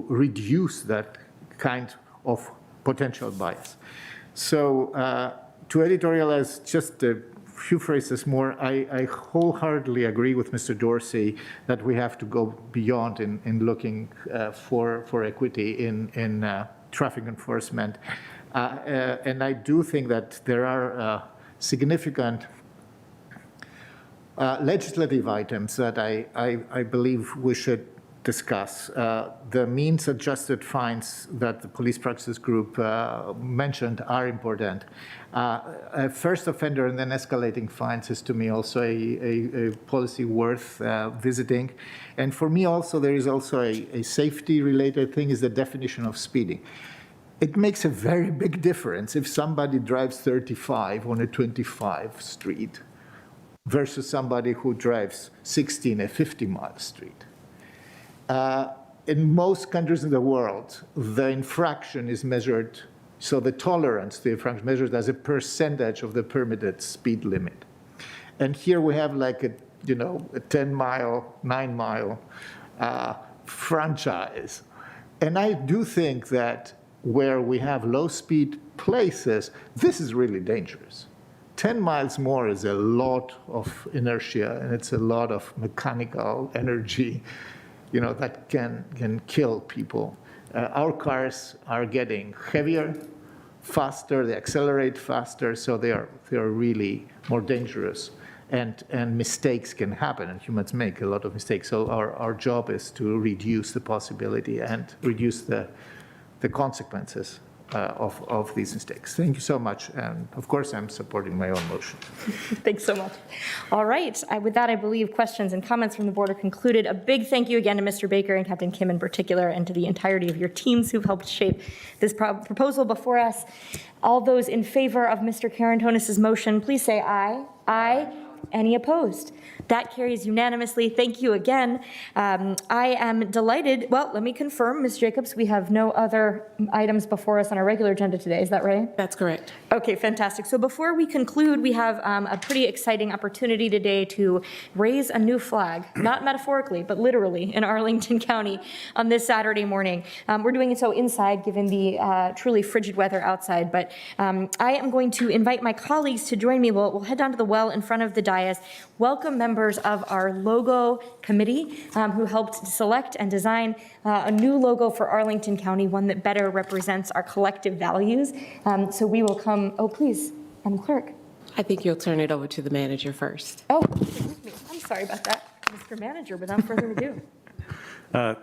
reduce that kind of potential bias. So to editorialize just a few phrases more, I wholeheartedly agree with Mr. Dorsey that we have to go beyond in looking for equity in traffic enforcement. And I do think that there are significant legislative items that I believe we should discuss. The means-adjusted fines that the police practices group mentioned are important. A first offender and then escalating fines is to me also a policy worth visiting. And for me also, there is also a safety-related thing is the definition of speeding. It makes a very big difference if somebody drives 35 on a 25 street versus somebody who drives 60 in a 50-mile street. In most countries in the world, the infraction is measured, so the tolerance to the infraction is measured as a percentage of the permitted speed limit. And here we have like a 10-mile, 9-mile franchise. And I do think that where we have low-speed places, this is really dangerous. 10 miles more is a lot of inertia, and it's a lot of mechanical energy, that can kill people. Our cars are getting heavier, faster, they accelerate faster, so they are really more dangerous. And mistakes can happen, and humans make a lot of mistakes. So our job is to reduce the possibility and reduce the consequences of these mistakes. Thank you so much. And of course, I'm supporting my own motion. Thanks so much. All right. With that, I believe questions and comments from the board are concluded. A big thank you again to Mr. Baker and Captain Kim in particular, and to the entirety of your teams who've helped shape this proposal before us. All those in favor of Mr. Karantonis' motion, please say aye. Aye. Any opposed? That carries unanimously. Thank you again. I am delighted. Well, let me confirm, Ms. Jacobs, we have no other items before us on our regular agenda today. Is that right? That's correct. Okay, fantastic. So before we conclude, we have a pretty exciting opportunity today to raise a new flag, not metaphorically, but literally, in Arlington County on this Saturday morning. We're doing it so inside, given the truly frigid weather outside, but I am going to invite my colleagues to join me. We'll head down to the well in front of the dais. Welcome members of our logo committee who helped select and design a new logo for Arlington County, one that better represents our collective values. So we will come, oh please, Madam Clerk. I think you'll turn it over to the manager first. Oh, I'm sorry about that, Mr. Manager, without further ado.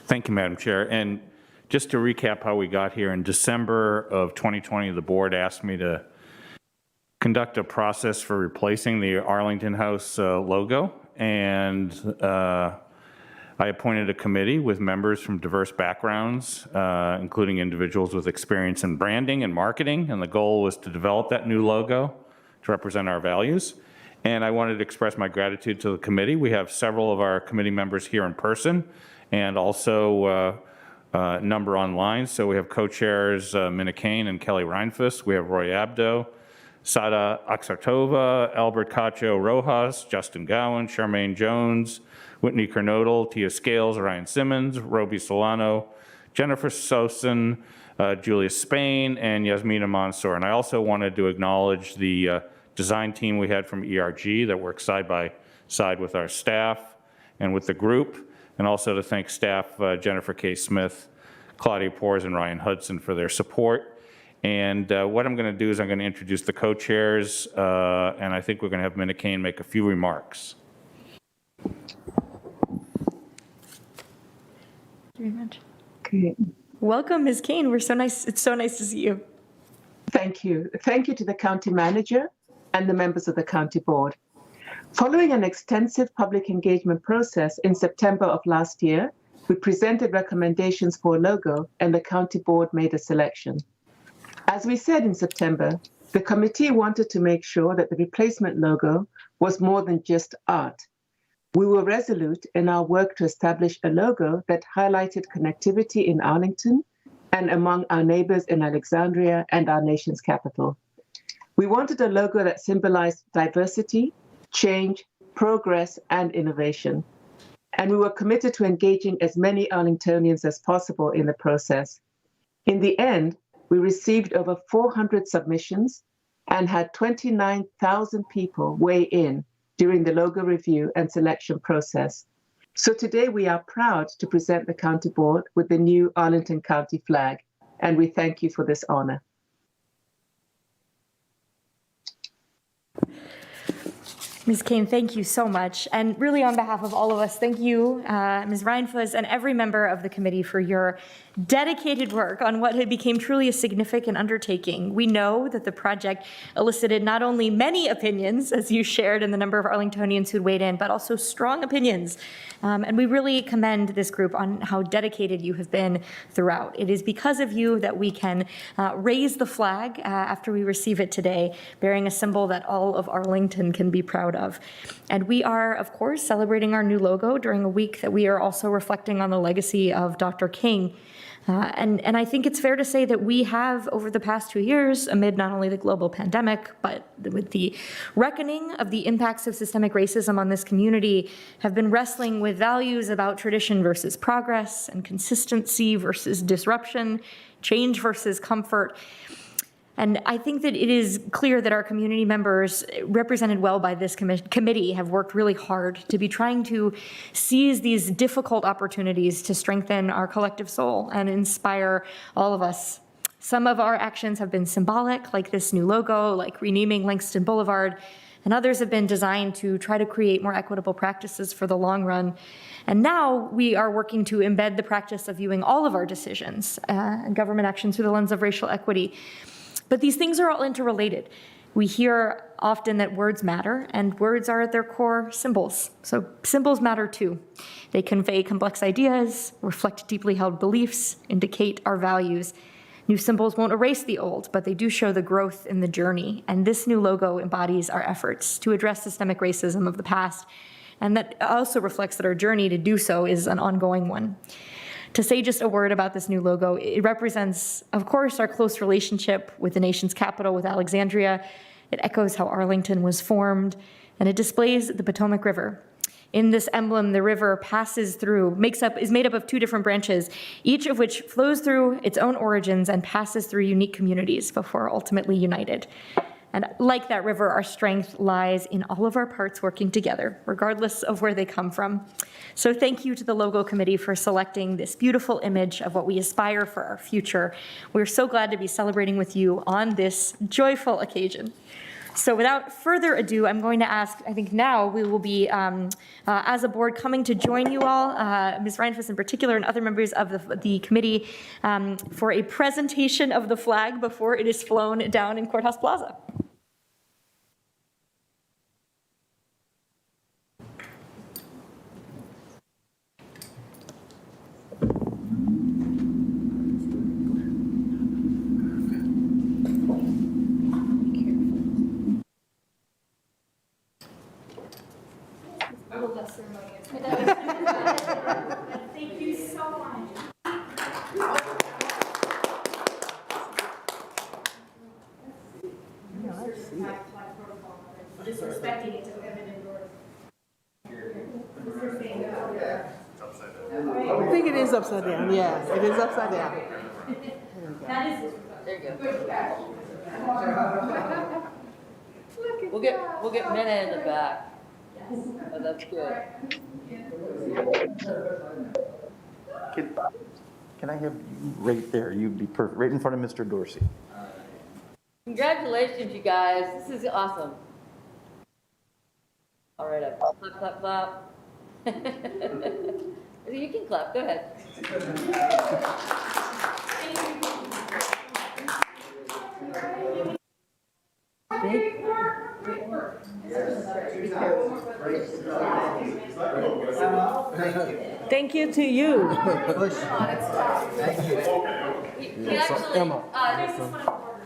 Thank you, Madam Chair. And just to recap how we got here, in December of 2020, the board asked me to conduct a process for replacing the Arlington House logo, and I appointed a committee with members from diverse backgrounds, including individuals with experience in branding and marketing, and the goal was to develop that new logo to represent our values. And I wanted to express my gratitude to the committee. We have several of our committee members here in person, and also a number online. So we have co-chairs Minna Kane and Kelly Reinfuss. We have Roy Abdo, Sada Aksartova, Albert Cacho Rojas, Justin Gowan, Charmaine Jones, Whitney Kernodle, Tia Scales, Ryan Simmons, Roby Solano, Jennifer Sosin, Julia Spain, and Yasmina Mansour. And I also wanted to acknowledge the design team we had from ERG that worked side by side with our staff and with the group, and also to thank staff Jennifer K. Smith, Claudia Pors, and Ryan Hudson for their support. And what I'm going to do is I'm going to introduce the co-chairs, and I think we're going to have Minna Kane make a few remarks. Thank you very much. Okay. Welcome, Ms. Kane. We're so nice. It's so nice to see you. Thank you. Thank you to the county manager and the members of the county board. Following an extensive public engagement process in September of last year, we presented recommendations for a logo, and the county board made a selection. As we said in September, the committee wanted to make sure that the replacement logo was more than just art. We were resolute in our work to establish a logo that highlighted connectivity in Arlington and among our neighbors in Alexandria and our nation's capital. We wanted a logo that symbolized diversity, change, progress, and innovation. And we were committed to engaging as many Arlingtonians as possible in the process. In the end, we received over 400 submissions and had 29,000 people weigh in during the logo review and selection process. So today we are proud to present the county board with the new Arlington County flag, and we thank you for this honor. Ms. Kane, thank you so much. And really on behalf of all of us, thank you, Ms. Reinfuss, and every member of the committee for your dedicated work on what had become truly a significant undertaking. We know that the project elicited not only many opinions, as you shared in the number of Arlingtonians who weighed in, but also strong opinions. And we really commend this group on how dedicated you have been throughout. It is because of you that we can raise the flag after we receive it today, bearing a symbol that all of Arlington can be proud of. And we are, of course, celebrating our new logo during a week that we are also reflecting on the legacy of Dr. King. And I think it's fair to say that we have, over the past 2 years, amid not only the global pandemic, but with the reckoning of the impacts of systemic racism on this community, have been wrestling with values about tradition versus progress, and consistency versus disruption, change versus comfort. And I think that it is clear that our community members, represented well by this committee, have worked really hard to be trying to seize these difficult opportunities to strengthen our collective soul and inspire all of us. Some of our actions have been symbolic, like this new logo, like renaming Langston Boulevard. and others have been designed to try to create more equitable practices for the long run. And now we are working to embed the practice of viewing all of our decisions and government actions through the lens of racial equity. But these things are all interrelated. We hear often that words matter, and words are at their core symbols. So symbols matter too. They convey complex ideas, reflect deeply held beliefs, indicate our values. New symbols won't erase the old, but they do show the growth in the journey. And this new logo embodies our efforts to address systemic racism of the past. And that also reflects that our journey to do so is an ongoing one. To say just a word about this new logo, it represents, of course, our close relationship with the nation's capital, with Alexandria. It echoes how Arlington was formed, and it displays the Potomac River. In this emblem, the river passes through, is made up of two different branches, each of which flows through its own origins and passes through unique communities before ultimately united. And like that river, our strength lies in all of our parts working together, regardless of where they come from. So thank you to the Logo Committee for selecting this beautiful image of what we aspire for our future. We're so glad to be celebrating with you on this joyful occasion. So without further ado, I'm going to ask, I think now we will be, as a board, coming to join you all, Ms. Reinfuss in particular, and other members of the committee, for a presentation of the flag before it is flown down in Courthouse Plaza. Thank you so much. Disrespecting it to evident doors. I think it is upside down. Yes, it is upside down. That is. There you go. We'll get Minna in the back. Oh, that's good. Can I have you right there? You'd be perfect, right in front of Mr. Dorsey. Congratulations, you guys. This is awesome. All right, clap, clap, clap. You can clap. Go ahead. Thank you to you.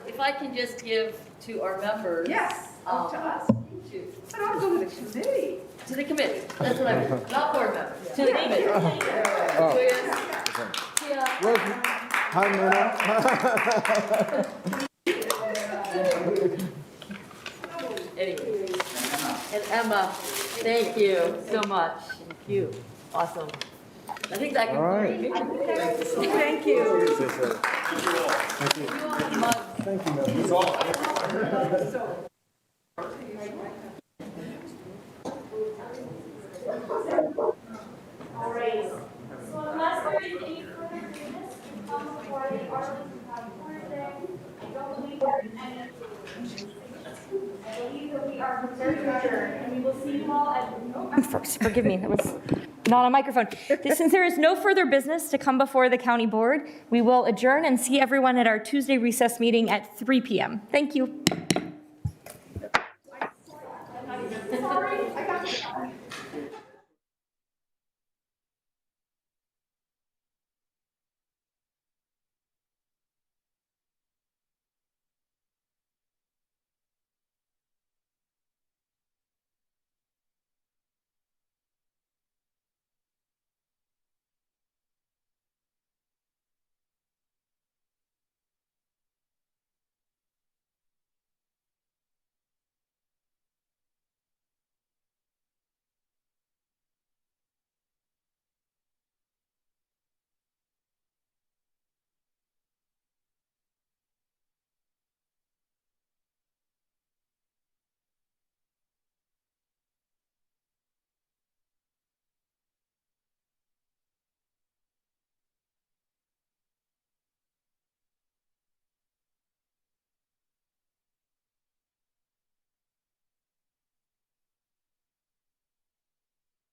If I can just give to our members. Yes, to us. But I'll go to the committee. To the committee. That's what I meant. Not board members. To the committee. Hi, Minna. Anyway. And Emma, thank you so much. Thank you. Awesome. I think that concludes the meeting. Thank you. Thank you. All right. So unless there is any further business to come before the Arlington County Board today, I don't believe there is any. I believe that we are prepared to adjourn, and we will see you all at. Forgive me, that was not on microphone. Since there is no further business to come before the county board, we will adjourn and see everyone at our Tuesday recess meeting at 3 p.m. Thank you. Sorry, I got